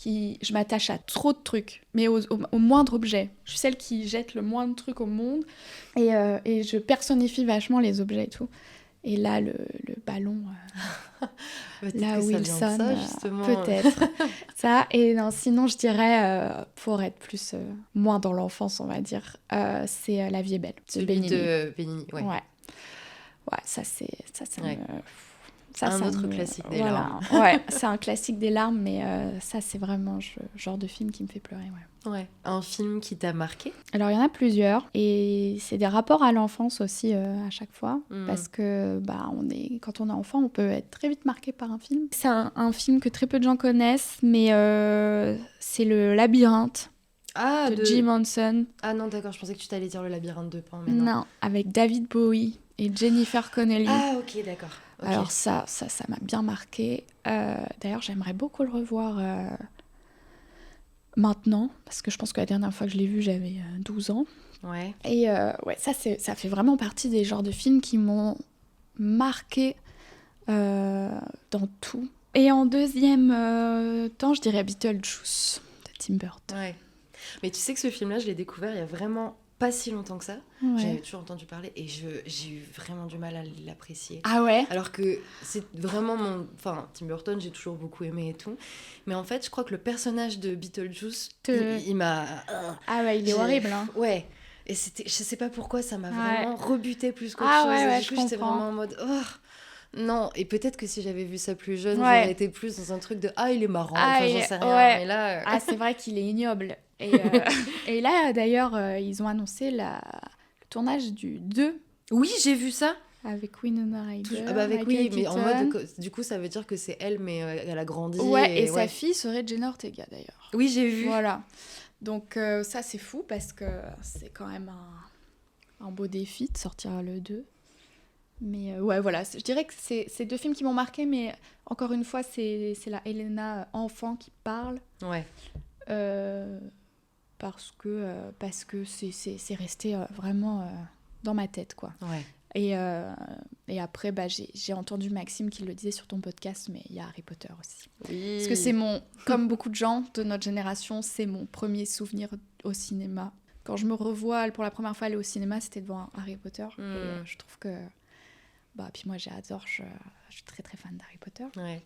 S2: je m'attache à trop de trucs, mais au moindre objet. Je suis celle qui jette le moins de trucs au monde et je personnifie vachement les objets et tout. Et là, le ballon, là où il sonne, ça, justement. Peut-être. Ça, et non, sinon, je dirais, pour être plus, moins dans l'enfance, on va dire, c'est La vie est belle,
S1: de Benigni. Ouais,
S2: ça
S1: ouais.
S2: Un
S1: autre classique des larmes.
S2: Ouais, c'est un classique des larmes, mais ça, c'est vraiment le genre de film qui me fait pleurer,
S1: Ouais. Un film qui t'a marqué? Alors,
S2: il y en a plusieurs, et c'est des rapports à l'enfance aussi, à chaque fois, parce que quand on est enfant, on peut être très vite marqué par un film. C'est un film que très peu de gens connaissent, mais c'est Le Labyrinthe. De Jim Henson.
S1: Ah non, d'accord, je pensais que tu t'allais dire Le Labyrinthe de Pan, mais
S2: non, avec David Bowie et Jennifer Connelly.
S1: Ah, ok, d'accord. Okay.
S2: Alors ça m'a bien marqué. D'ailleurs, j'aimerais beaucoup le revoir maintenant, parce que je pense que la dernière fois que je l'ai vu, j'avais 12 ans.
S1: Ouais.
S2: Et ça fait vraiment partie des genres de films qui m'ont marqué dans tout. Et en deuxième temps, je dirais Beetlejuice de Tim Burton.
S1: Ouais. Mais tu sais que ce film-là, je l'ai découvert il y a vraiment pas si longtemps que ça. Ouais. J'avais toujours entendu parler et j'ai eu vraiment du mal à l'apprécier.
S2: Ah ouais?
S1: Alors que c'est vraiment Tim Burton, j'ai toujours beaucoup aimé et tout. Mais en fait, je crois que le personnage de Beetlejuice, il m'a...
S2: Ah ouais, il est horrible, hein.
S1: Ouais. Et je sais pas pourquoi, ça m'a vraiment rebuté plus qu'autre chose.
S2: Ouais,
S1: du coup, j'étais vraiment en mode... Non, et peut-être que si j'avais vu ça plus jeune, j'aurais été plus dans un truc de « Ah, il est marrant », j'en sais rien.
S2: Ouais.
S1: Mais là...
S2: Ah, c'est vrai qu'il est ignoble. Et là, d'ailleurs, ils ont annoncé le tournage du 2.
S1: Oui, j'ai vu ça.
S2: avec Winona Ryder.
S1: Avec
S2: Michael
S1: mais en
S2: Keaton.
S1: mode, du coup, ça veut dire que c'est elle, mais elle a grandi.
S2: Ouais, et sa fille serait Jenna Ortega d'ailleurs.
S1: Oui, j'ai vu.
S2: Voilà. Donc ça, c'est fou parce que c'est quand même un beau défi de sortir le 2. Mais ouais, voilà, je dirais que c'est 2 films qui m'ont marqué, mais encore une fois, c'est la Helena enfant qui parle.
S1: Ouais.
S2: Parce que c'est resté vraiment dans ma tête, quoi.
S1: Ouais.
S2: Et après, j'ai entendu Maxime qui le disait sur ton podcast, mais il y a Harry Potter aussi.
S1: Oui.
S2: Parce que c'est comme beaucoup de gens de notre génération, c'est mon premier souvenir au cinéma. Quand je me revois pour la première fois aller au cinéma, c'était devant Harry Potter. Et je trouve que... puis moi, j'adore, je suis très très fan d'Harry Potter.
S1: Ouais.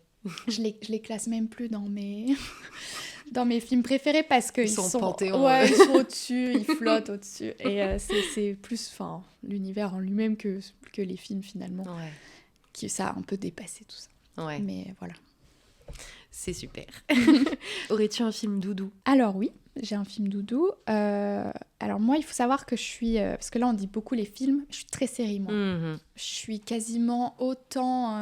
S2: Je les classe même plus dans mes films préférés parce qu'ils
S1: sont
S2: sont...
S1: panthéon.
S2: Ouais, ils sont au-dessus, ils flottent au-dessus. Et c'est plus l'univers en lui-même que les films, finalement.
S1: Ouais.
S2: Qui, ça a un peu dépassé tout ça.
S1: Ouais.
S2: Mais voilà.
S1: C'est super. Aurais-tu un film doudou ?
S2: Alors oui, j'ai un film doudou. Alors moi, il faut savoir que je suis... parce que là, on dit beaucoup les films. Je suis très série, moi.
S1: Mm-hmm.
S2: Je suis quasiment autant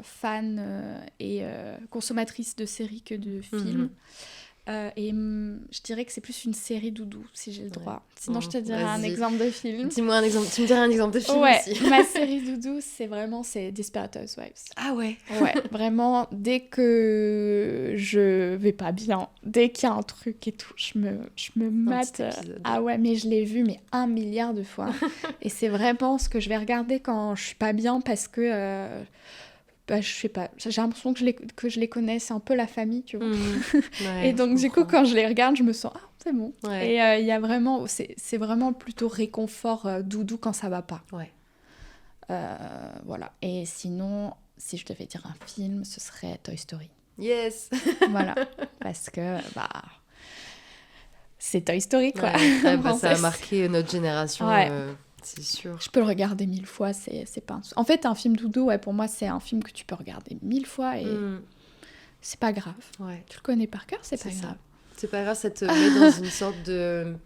S2: fan et consommatrice de séries que de films. Et je dirais que c'est plus une série doudou, si j'ai le droit. Ouais. Sinon, je te dirai un exemple de film.
S1: Dis-moi un exemple. Tu me dirais un exemple de film aussi.
S2: Ma série doudou, c'est Desperate Housewives.
S1: Ah ouais.
S2: Ouais, vraiment, dès que je vais pas bien, dès qu'il y a un truc et tout, je me mate. Ah ouais, mais je l'ai vu 1 milliard de fois. Et c'est vraiment ce que je vais regarder quand je suis pas bien parce que... je sais pas, j'ai l'impression que je les connais, c'est un peu la famille, tu vois.
S1: Ouais,
S2: et donc, du coup, quand je les regarde, je me sens, c'est bon.
S1: Ouais.
S2: Et il y a vraiment, c'est vraiment plutôt réconfort doudou quand ça va pas.
S1: Ouais.
S2: Voilà. Et sinon, si je devais dire un film, ce serait Toy Story.
S1: Yes.
S2: Voilà. Parce que, c'est Toy Story, quoi.
S1: Ouais, ça a marqué notre génération.
S2: Ouais.
S1: C'est sûr.
S2: Je peux le regarder 1000 fois, c'est pas un... En fait, un film doudou, pour moi, c'est un film que tu peux regarder 1000 fois et c'est pas grave.
S1: Ouais.
S2: Tu le connais par cœur, c'est pas
S1: ça.
S2: grave.
S1: C'est pas grave, ça te met dans une sorte de...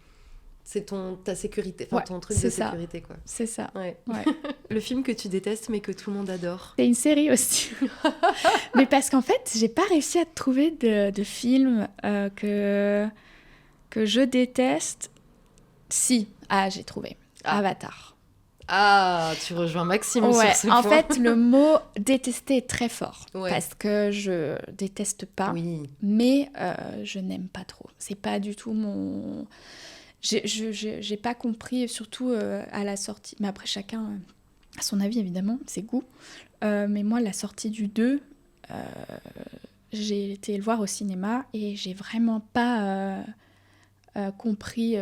S1: C'est ta sécurité, ton truc de sécurité, quoi.
S2: C'est ça.
S1: Ouais. Le film que tu détestes, mais que tout le monde adore.
S2: C'est une série aussi. Mais parce qu'en fait, j'ai pas réussi à trouver de film que je déteste. Si, j'ai trouvé. Avatar.
S1: Ah, tu rejoins Maxime sur ce point.
S2: En fait, le mot détester est très fort.
S1: Ouais.
S2: Parce que je déteste pas,
S1: oui.
S2: mais je n'aime pas trop. C'est pas du tout mon... J'ai pas compris, surtout à la sortie... Mais après, chacun a son avis, évidemment, ses goûts. Mais moi, la sortie du 2, j'ai été le voir au cinéma et j'ai vraiment pas compris...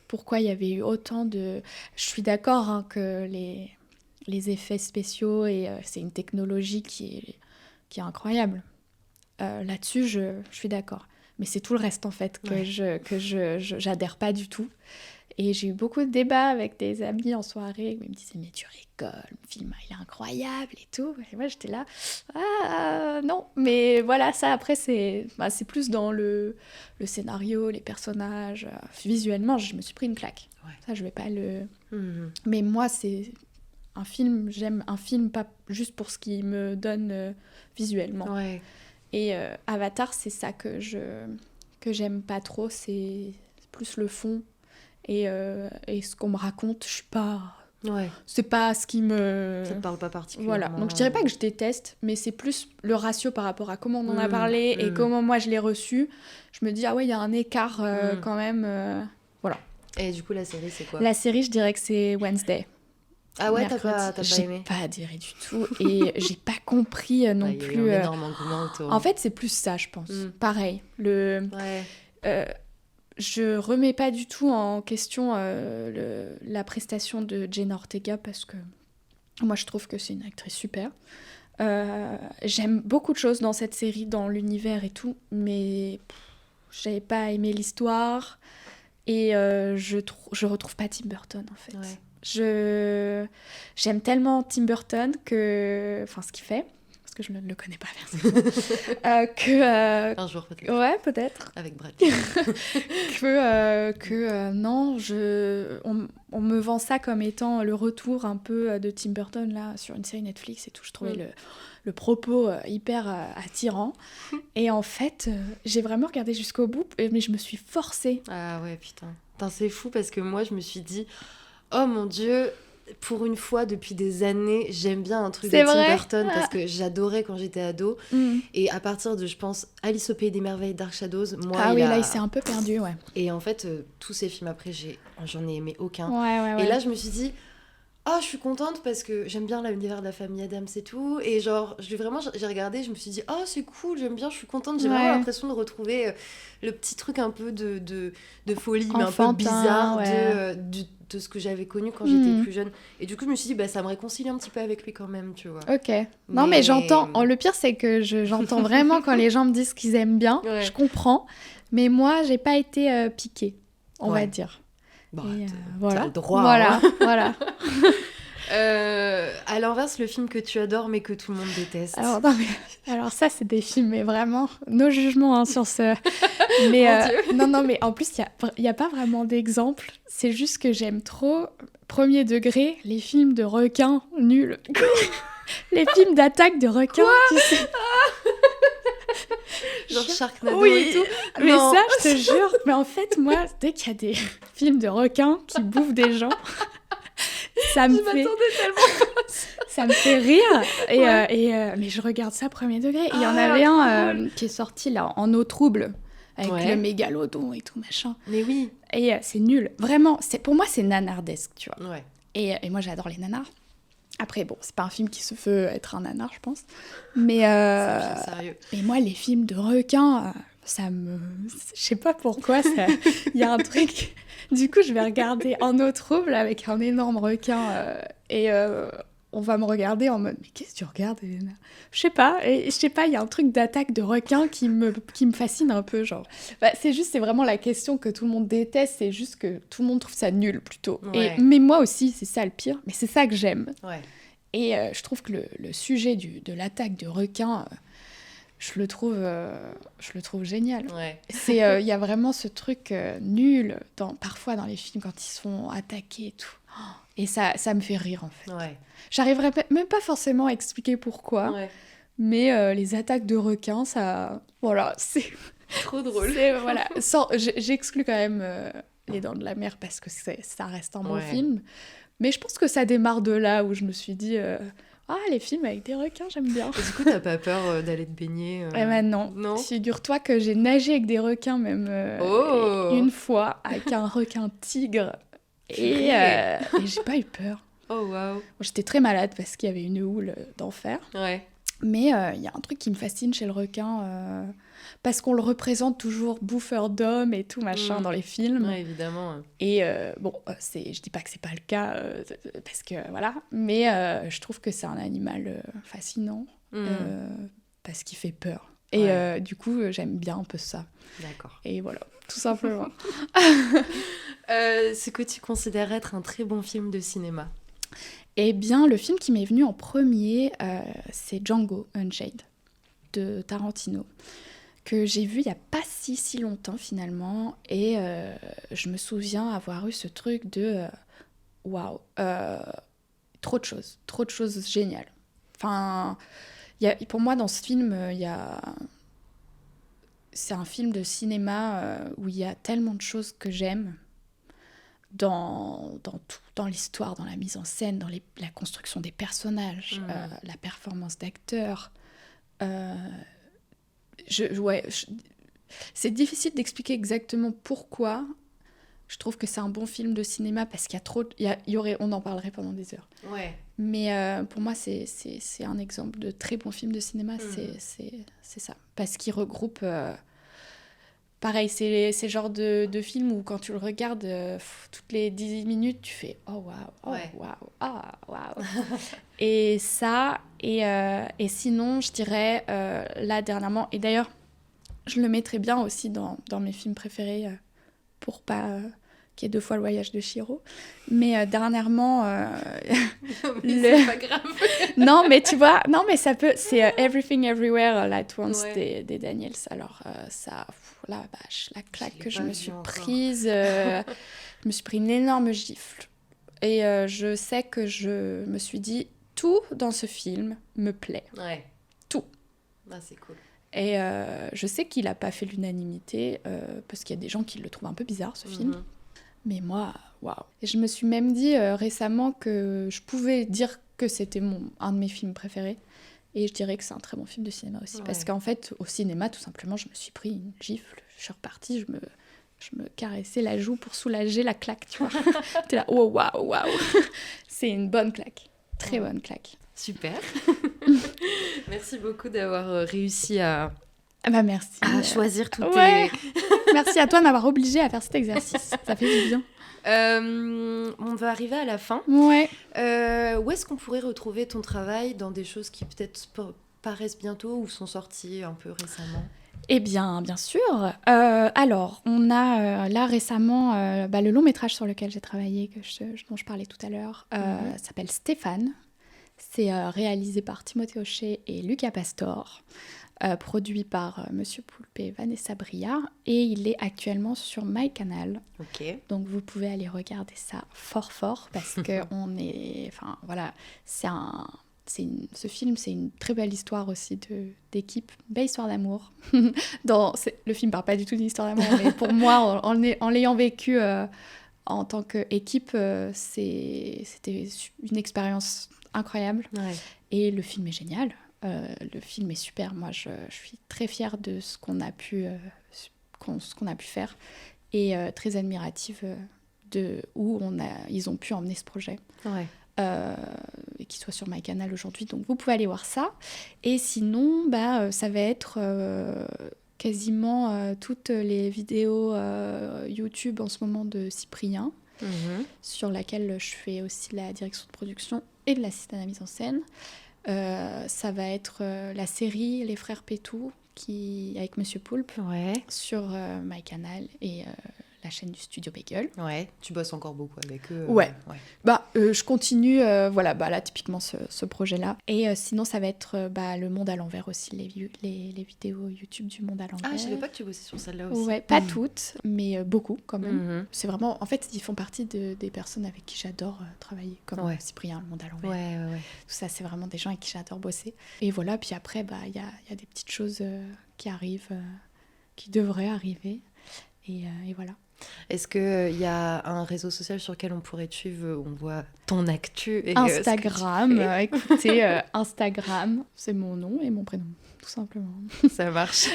S2: pourquoi il y avait eu autant de... Je suis d'accord que les effets spéciaux, et c'est une technologie qui est incroyable. Là-dessus, je suis d'accord. Mais c'est tout le reste, en fait, que j'adhère pas du tout. Et j'ai eu beaucoup de débats avec des amis en soirée où ils me disaient « Mais tu rigoles, le film, il est incroyable et tout. » Et moi, j'étais là « non. » Mais voilà, ça, après, c'est plus dans le scénario, les personnages. Visuellement, je me suis pris une claque. Ouais. Ça, je vais pas le... Mais moi, c'est un film, j'aime un film pas juste pour ce qu'il me donne visuellement.
S1: Ouais.
S2: Et Avatar, c'est ça que j'aime pas trop, c'est plus le fond. Et ce qu'on me raconte, je suis pas...
S1: Ouais.
S2: C'est pas ce qui me...
S1: Ça te parle pas particulièrement.
S2: Voilà. Donc je dirais pas que je déteste, mais c'est plus le ratio par rapport à comment on en a parlé et comment moi je l'ai reçu. Je me dis, ah ouais, il y a un écart quand même. Voilà.
S1: Et du coup, la série, c'est quoi ?
S2: La série, je dirais que c'est Wednesday.
S1: Ah ouais, t'as pas aimé ?
S2: J'ai pas adhéré du tout. Et j'ai pas compris non plus...
S1: Il y a eu un énorme engouement autour.
S2: En fait, c'est plus ça, je pense. Pareil. Je remets pas du tout en question la prestation de Jenna Ortega parce que moi je trouve que c'est une actrice super. J'aime beaucoup de choses dans cette série, dans l'univers et tout, mais j'avais pas aimé l'histoire et je retrouve pas Tim Burton en fait. Ouais. J'aime tellement Tim Burton ce qu'il fait. Parce que je ne le connais pas personnellement.
S1: Un jour peut-être.
S2: Ouais, peut-être.
S1: Avec Brad Pitt.
S2: Non, on me vend ça comme étant le retour un peu de Tim Burton là sur une série Netflix et tout. Je trouvais le propos hyper attirant. Et en fait, j'ai vraiment regardé jusqu'au bout, mais je me suis forcée.
S1: Ah ouais, putain. Putain, c'est fou parce que moi, je me suis dit, oh mon Dieu, pour une fois, depuis des années, j'aime bien un truc de Tim Burton parce que j'adorais quand j'étais ado. Et à partir de, je pense, Alice au Pays des Merveilles, Dark Shadows, moi,
S2: là, il s'est un peu perdu, ouais.
S1: Et en fait, tous ces films après, j'en ai aimé aucun.
S2: Ouais.
S1: Et là, je me suis dit, oh, je suis contente parce que j'aime bien l'univers de la famille Addams et tout. Et genre, j'ai regardé, je me suis dit, oh, c'est cool, j'aime bien, je suis contente. J'ai vraiment l'impression de retrouver le petit truc un peu de folie, mais un peu bizarre de ce que j'avais connu quand j'étais plus jeune. Et du coup, je me suis dit, bah, ça me réconcilie un petit peu avec lui quand même, tu vois.
S2: Ok. Non, mais j'entends. Le pire, c'est que j'entends vraiment quand les gens me disent qu'ils aiment bien. Ouais. Je comprends. Mais moi, j'ai pas été piquée, on va dire.
S1: Bon,
S2: voilà.
S1: t'as le droit.
S2: Voilà.
S1: À l'inverse, le film que tu adores mais que tout le monde déteste.
S2: Alors ça, c'est des films, mais vraiment, nos jugements sur ce... Mais, non, mais en plus, il n'y a pas vraiment d'exemple. C'est juste que j'aime trop, premier degré, les films de requins nuls. Les films d'attaque de requins, tu sais.
S1: Genre Sharknado
S2: et
S1: tout.
S2: Mais non. Ça, je te jure. Mais en fait, moi, dès qu'il y a des films de requins qui bouffent des gens, ça me fait rire. Mais je regarde ça premier degré. Il y en avait un qui est sorti là en eau trouble avec le mégalodon et tout machin.
S1: Mais oui.
S2: Et c'est nul. Vraiment, pour moi, c'est nanardesque, tu vois.
S1: Ouais.
S2: Et moi, j'adore les nanars. Après, bon, c'est pas un film qui se veut être un nanar, je pense. Mais,
S1: c'est un film sérieux.
S2: Mais moi, les films de requins, ça me... Je sais pas pourquoi, il y a un truc... Du coup, je vais regarder En eau trouble avec un énorme requin et on va me regarder en mode « Mais qu'est-ce que tu regardes, Elena ?» Je sais pas, il y a un truc d'attaque de requin qui me fascine un peu, genre. Bah, c'est vraiment la question que tout le monde déteste, c'est juste que tout le monde trouve ça nul, plutôt.
S1: Ouais.
S2: Mais moi aussi, c'est ça le pire, mais c'est ça que j'aime.
S1: Ouais.
S2: Et je trouve que le sujet de l'attaque de requin... Je le trouve génial.
S1: Ouais.
S2: Il y a vraiment ce truc nul parfois dans les films quand ils se font attaquer et tout. Et ça me fait rire en fait.
S1: Ouais.
S2: J'arriverai même pas forcément à expliquer pourquoi, mais les attaques de requins, ça... Voilà, c'est...
S1: Trop drôle.
S2: Voilà. J'exclus quand même Les Dents de la Mer parce que ça reste un bon film. Mais je pense que ça démarre de là où je me suis dit... les films avec des requins, j'aime bien.
S1: Et du coup, t'as pas peur d'aller te baigner
S2: Eh ben non. Figure-toi que j'ai nagé avec des requins même une fois, avec un requin tigre. Et j'ai pas eu peur.
S1: Oh, waouh.
S2: J'étais très malade parce qu'il y avait une houle d'enfer.
S1: Ouais.
S2: Mais il y a un truc qui me fascine chez le requin, parce qu'on le représente toujours bouffeur d'hommes et tout machin dans les films.
S1: Ouais, évidemment.
S2: Et je dis pas que c'est pas le cas, parce que voilà, mais je trouve que c'est un animal fascinant, parce qu'il fait peur. Et du coup, j'aime bien un peu ça.
S1: D'accord.
S2: Et voilà, tout simplement.
S1: Ce que tu considères être un très bon film de cinéma?
S2: Eh bien, le film qui m'est venu en premier, c'est Django Unchained, de Tarantino, que j'ai vu il n'y a pas si longtemps finalement, et je me souviens avoir eu ce truc de waouh, trop de choses géniales. Enfin, pour moi dans ce film, c'est un film de cinéma où il y a tellement de choses que j'aime. Dans tout, dans l'histoire, dans la mise en scène, dans la construction des personnages, la performance d'acteurs. C'est difficile d'expliquer exactement pourquoi je trouve que c'est un bon film de cinéma, parce qu'il y aurait, on en parlerait pendant des heures.
S1: Ouais.
S2: Mais pour moi, c'est un exemple de très bon film de cinéma, c'est ça. Parce qu'il regroupe... Pareil, c'est le genre de film où quand tu le regardes, toutes les 10 minutes, tu fais « Oh, waouh, waouh ». Et ça, et sinon, je dirais, là, dernièrement, et d'ailleurs, je le mettrais bien aussi dans mes films préférés, pour pas qui est 2 fois le voyage de Chihiro. Mais dernièrement...
S1: c'est pas grave.
S2: Non, mais tu vois, ça peut... C'est Everything Everywhere All at Once
S1: Ouais.
S2: des Daniels. Alors ça, la vache, la claque
S1: Je l'ai
S2: que je
S1: pas
S2: me
S1: vu
S2: suis
S1: encore.
S2: prise. Je me suis pris une énorme gifle. Et je sais que je me suis dit, tout dans ce film me plaît.
S1: Ouais.
S2: Tout.
S1: Ah, c'est cool.
S2: Et je sais qu'il n'a pas fait l'unanimité, parce qu'il y a des gens qui le trouvent un peu bizarre, ce film.
S1: Mhm.
S2: Mais moi, waouh. Et je me suis même dit récemment que je pouvais dire que c'était un de mes films préférés. Et je dirais que c'est un très bon film de cinéma aussi.
S1: Ouais.
S2: Parce qu'en fait, au cinéma, tout simplement, je me suis pris une gifle. Je suis repartie, je me caressais la joue pour soulager la claque, tu vois. T'es là, oh waouh, waouh. C'est une bonne claque. Très bonne claque.
S1: Super. Merci beaucoup d'avoir réussi à
S2: Ah bah merci.
S1: choisir toutes
S2: Ouais.
S1: tes...
S2: Merci à toi de m'avoir obligée à faire cet exercice. Ça fait du bien.
S1: On va arriver à la fin.
S2: Ouais.
S1: Où est-ce qu'on pourrait retrouver ton travail dans des choses qui peut-être paraissent bientôt ou sont sorties un peu récemment?
S2: Eh bien sûr. Alors, on a là récemment le long métrage sur lequel j'ai travaillé, dont je parlais tout à l'heure, s'appelle Stéphane. C'est réalisé par Timothée Hochet et Lucas Pastor, produit par Monsieur Poulpe et Vanessa Bria, et il est actuellement sur MyCanal.
S1: Ok.
S2: Donc vous pouvez aller regarder ça fort parce que on est, enfin voilà, ce film, c'est une très belle histoire aussi d'équipe, une belle histoire d'amour. Le film parle pas du tout d'une histoire d'amour, mais pour moi, en l'ayant vécu en tant qu'équipe, c'était une expérience incroyable.
S1: Ouais.
S2: Et le film est génial. Le film est super. Moi, je suis très fière de ce qu'on a pu faire et très admirative de où ils ont pu emmener ce projet.
S1: Ouais.
S2: Et qu'il soit sur MyCanal aujourd'hui. Donc, vous pouvez aller voir ça. Et sinon, ça va être quasiment toutes les vidéos YouTube en ce moment de Cyprien, sur laquelle je fais aussi la direction de production et de l'assistance à la mise en scène. Ça va être la série Les Frères Pétou avec Monsieur Poulpe sur MyCanal et la chaîne du Studio Bagel.
S1: Ouais, tu bosses encore beaucoup avec eux.
S2: Ouais. Je continue, là, typiquement ce projet-là. Et sinon, ça va être le Monde à l'envers aussi, les vidéos YouTube du Monde à l'envers.
S1: Ah, je savais pas que tu bossais sur celle-là aussi.
S2: Ouais, pas toutes, mais beaucoup quand même. C'est vraiment, en fait, ils font partie des personnes avec qui j'adore travailler, comme Cyprien, Le Monde à l'envers.
S1: Ouais.
S2: Tout ça, c'est vraiment des gens avec qui j'adore bosser. Et voilà, puis après, il y a des petites choses qui arrivent, qui devraient arriver. Et voilà.
S1: Est-ce qu'il y a un réseau social sur lequel on pourrait te suivre, où on voit ton actu et
S2: Instagram, écoutez, Instagram, c'est mon nom et mon prénom, tout simplement.
S1: Ça marche.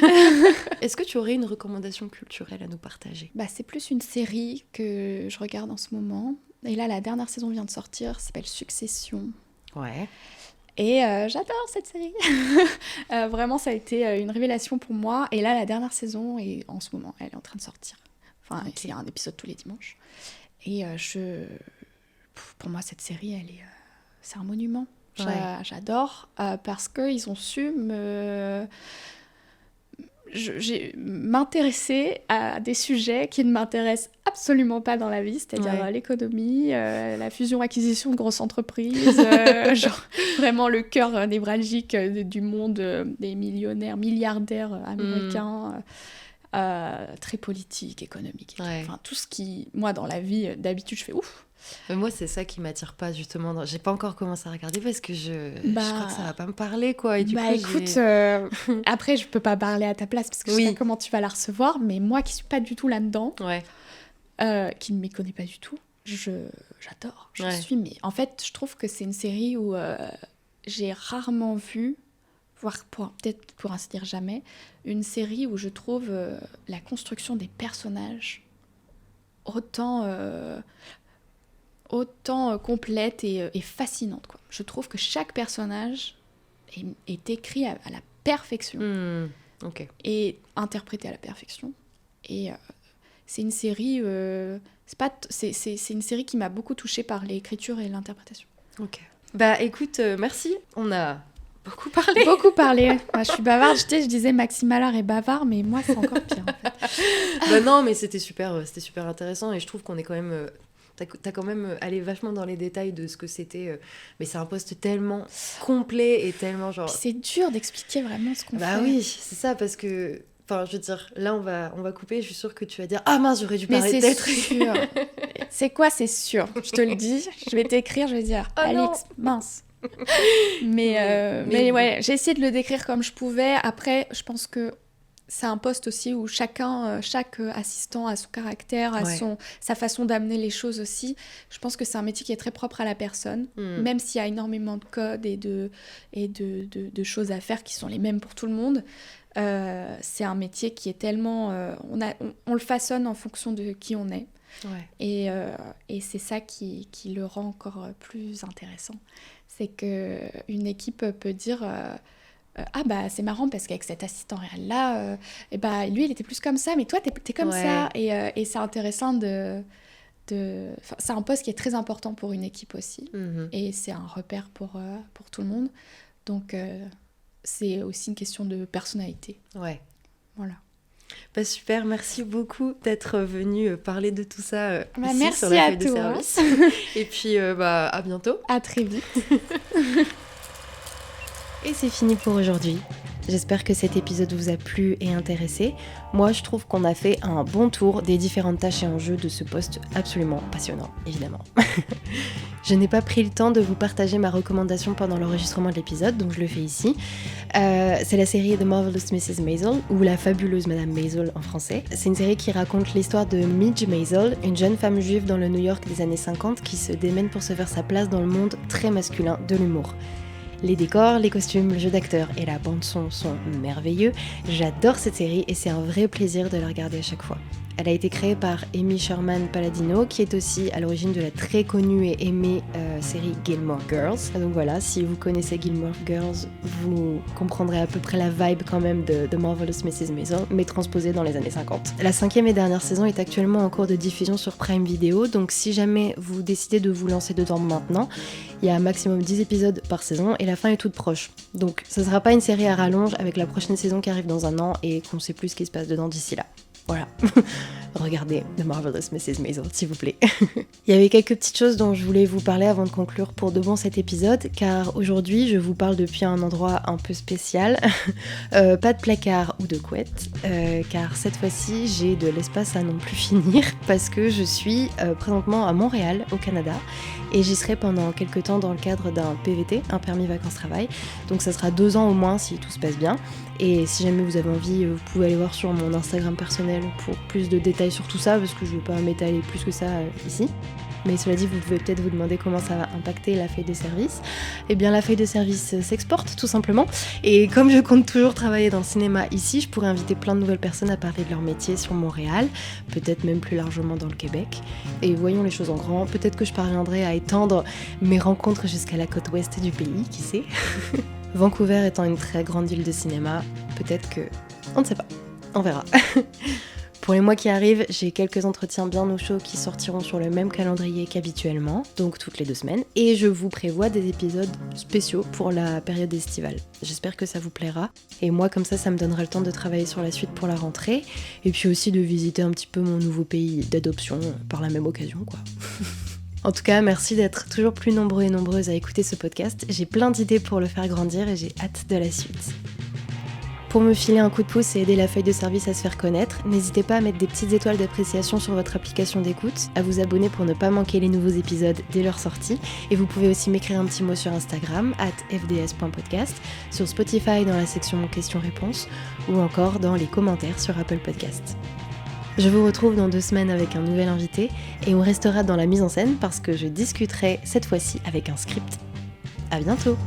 S1: Est-ce que tu aurais une recommandation culturelle à nous partager ?
S2: C'est plus une série que je regarde en ce moment. Et là, la dernière saison vient de sortir, ça s'appelle Succession.
S1: Ouais.
S2: Et j'adore cette série. Vraiment, ça a été une révélation pour moi. Et là, la dernière saison, et en ce moment, elle est en train de sortir. Enfin, il y a un épisode tous les dimanches. Et pour moi, cette série, c'est un monument. J'adore parce qu'ils ont su m'intéresser à des sujets qui ne m'intéressent absolument pas dans la vie, c'est-à-dire l'économie, la fusion-acquisition de grosses entreprises, genre vraiment le cœur névralgique du monde des millionnaires, milliardaires américains. Très politique, économique. Enfin, tout ce qui, moi, dans la vie, d'habitude, je fais ouf.
S1: Moi, c'est ça qui m'attire pas, justement. J'ai pas encore commencé à regarder parce que je crois que ça va pas me parler, quoi. Et du coup,
S2: écoute, après, je peux pas parler à ta place parce que je sais pas comment tu vas la recevoir, mais moi qui suis pas du tout là-dedans, qui ne m'y connais pas du tout, j'adore. Je suis, mais en fait, je trouve que c'est une série où j'ai rarement vu, voire peut-être pour ainsi dire jamais, une série où je trouve la construction des personnages autant complète et fascinante, quoi. Je trouve que chaque personnage est écrit à la perfection et interprété à la perfection. Et c'est une série, c'est une série qui m'a beaucoup touchée par l'écriture et l'interprétation.
S1: Ok. Écoute, merci. On a Beaucoup parlé.
S2: Beaucoup parlé. Moi, je suis bavarde. Je disais Maxime Allard est bavard, mais moi, c'est encore pire, en fait.
S1: Bah non, mais c'était super intéressant et je trouve qu'on est quand même... T'as quand même allé vachement dans les détails de ce que c'était. Mais c'est un poste tellement complet et tellement genre...
S2: Puis c'est dur d'expliquer vraiment ce qu'on fait.
S1: Bah oui, c'est ça, parce que... Enfin, je veux dire, là, on va couper. Je suis sûre que tu vas dire « Ah mince, j'aurais dû parler
S2: mais
S1: tel
S2: c'est
S1: truc. »
S2: sûr. C'est quoi, c'est sûr. Je te le dis. Je vais t'écrire, je vais dire « Alix, mince ». Mais ouais, j'ai essayé de le décrire comme je pouvais. Après, je pense que c'est un poste aussi où chaque assistant a son caractère, a sa façon d'amener les choses aussi. Je pense que c'est un métier qui est très propre à la personne, même s'il y a énormément de codes et de choses à faire qui sont les mêmes pour tout le monde. C'est un métier qui est tellement... on le façonne en fonction de qui on est.
S1: Ouais.
S2: Et c'est ça qui le rend encore plus intéressant. C'est qu'une équipe peut dire... ah bah c'est marrant parce qu'avec cet assistant réel là lui il était plus comme ça mais toi t'es comme ça et c'est intéressant c'est un poste qui est très important pour une équipe aussi et c'est un repère pour tout le monde donc c'est aussi une question de personnalité. Voilà.
S1: Bah super, merci beaucoup d'être venu parler de tout ça ici
S2: merci
S1: sur la feuille
S2: à
S1: de
S2: toi.
S1: service. Et puis à bientôt.
S2: À très vite.
S1: Et c'est fini pour aujourd'hui. J'espère que cet épisode vous a plu et intéressé. Moi, je trouve qu'on a fait un bon tour des différentes tâches et enjeux de ce poste absolument passionnant, évidemment. Je n'ai pas pris le temps de vous partager ma recommandation pendant l'enregistrement de l'épisode, donc je le fais ici. C'est la série The Marvelous Mrs. Maisel, ou La fabuleuse Madame Maisel en français. C'est une série qui raconte l'histoire de Midge Maisel, une jeune femme juive dans le New York des années 50 qui se démène pour se faire sa place dans le monde très masculin de l'humour. Les décors, les costumes, le jeu d'acteur et la bande-son sont merveilleux. J'adore cette série et c'est un vrai plaisir de la regarder à chaque fois. Elle a été créée par Amy Sherman-Palladino, qui est aussi à l'origine de la très connue et aimée série Gilmore Girls. Donc voilà, si vous connaissez Gilmore Girls, vous comprendrez à peu près la vibe quand même de The Marvelous Mrs. Maisel, mais transposée dans les années 50. La 5e et dernière saison est actuellement en cours de diffusion sur Prime Video, donc si jamais vous décidez de vous lancer dedans maintenant, il y a un maximum 10 épisodes par saison et la fin est toute proche. Donc ça sera pas une série à rallonge avec la prochaine saison qui arrive dans un an et qu'on sait plus ce qui se passe dedans d'ici là. Voilà, regardez The Marvelous Mrs. Maisel, s'il vous plaît. Il y avait quelques petites choses dont je voulais vous parler avant de conclure pour de bon cet épisode, car aujourd'hui je vous parle depuis un endroit un peu spécial. Pas de placard ou de couette, car cette fois-ci j'ai de l'espace à non plus finir, parce que je suis présentement à Montréal, au Canada, et j'y serai pendant quelques temps dans le cadre d'un PVT, un permis vacances-travail, donc ça sera 2 ans au moins si tout se passe bien. Et si jamais vous avez envie, vous pouvez aller voir sur mon Instagram personnel pour plus de détails sur tout ça, parce que je ne vais pas m'étaler plus que ça ici. Mais cela dit, vous pouvez peut-être vous demander comment ça va impacter la feuille de service. Eh bien, la feuille de service s'exporte, tout simplement. Et comme je compte toujours travailler dans le cinéma ici, je pourrais inviter plein de nouvelles personnes à parler de leur métier sur Montréal, peut-être même plus largement dans le Québec. Et voyons les choses en grand, peut-être que je parviendrai à étendre mes rencontres jusqu'à la côte ouest du pays, qui sait. Vancouver étant une très grande ville de cinéma, peut-être que... on ne sait pas, on verra. Pour les mois qui arrivent, j'ai quelques entretiens bien au chaud qui sortiront sur le même calendrier qu'habituellement, donc toutes les 2 semaines, et je vous prévois des épisodes spéciaux pour la période estivale. J'espère que ça vous plaira, et moi comme ça me donnera le temps de travailler sur la suite pour la rentrée, et puis aussi de visiter un petit peu mon nouveau pays d'adoption par la même occasion, quoi. En tout cas, merci d'être toujours plus nombreux et nombreuses à écouter ce podcast. J'ai plein d'idées pour le faire grandir et j'ai hâte de la suite. Pour me filer un coup de pouce et aider la feuille de service à se faire connaître, n'hésitez pas à mettre des petites étoiles d'appréciation sur votre application d'écoute, à vous abonner pour ne pas manquer les nouveaux épisodes dès leur sortie, et vous pouvez aussi m'écrire un petit mot sur Instagram, @fds.podcast, sur Spotify dans la section questions-réponses, ou encore dans les commentaires sur Apple Podcasts. Je vous retrouve dans 2 semaines avec un nouvel invité et on restera dans la mise en scène parce que je discuterai cette fois-ci avec un script. À bientôt!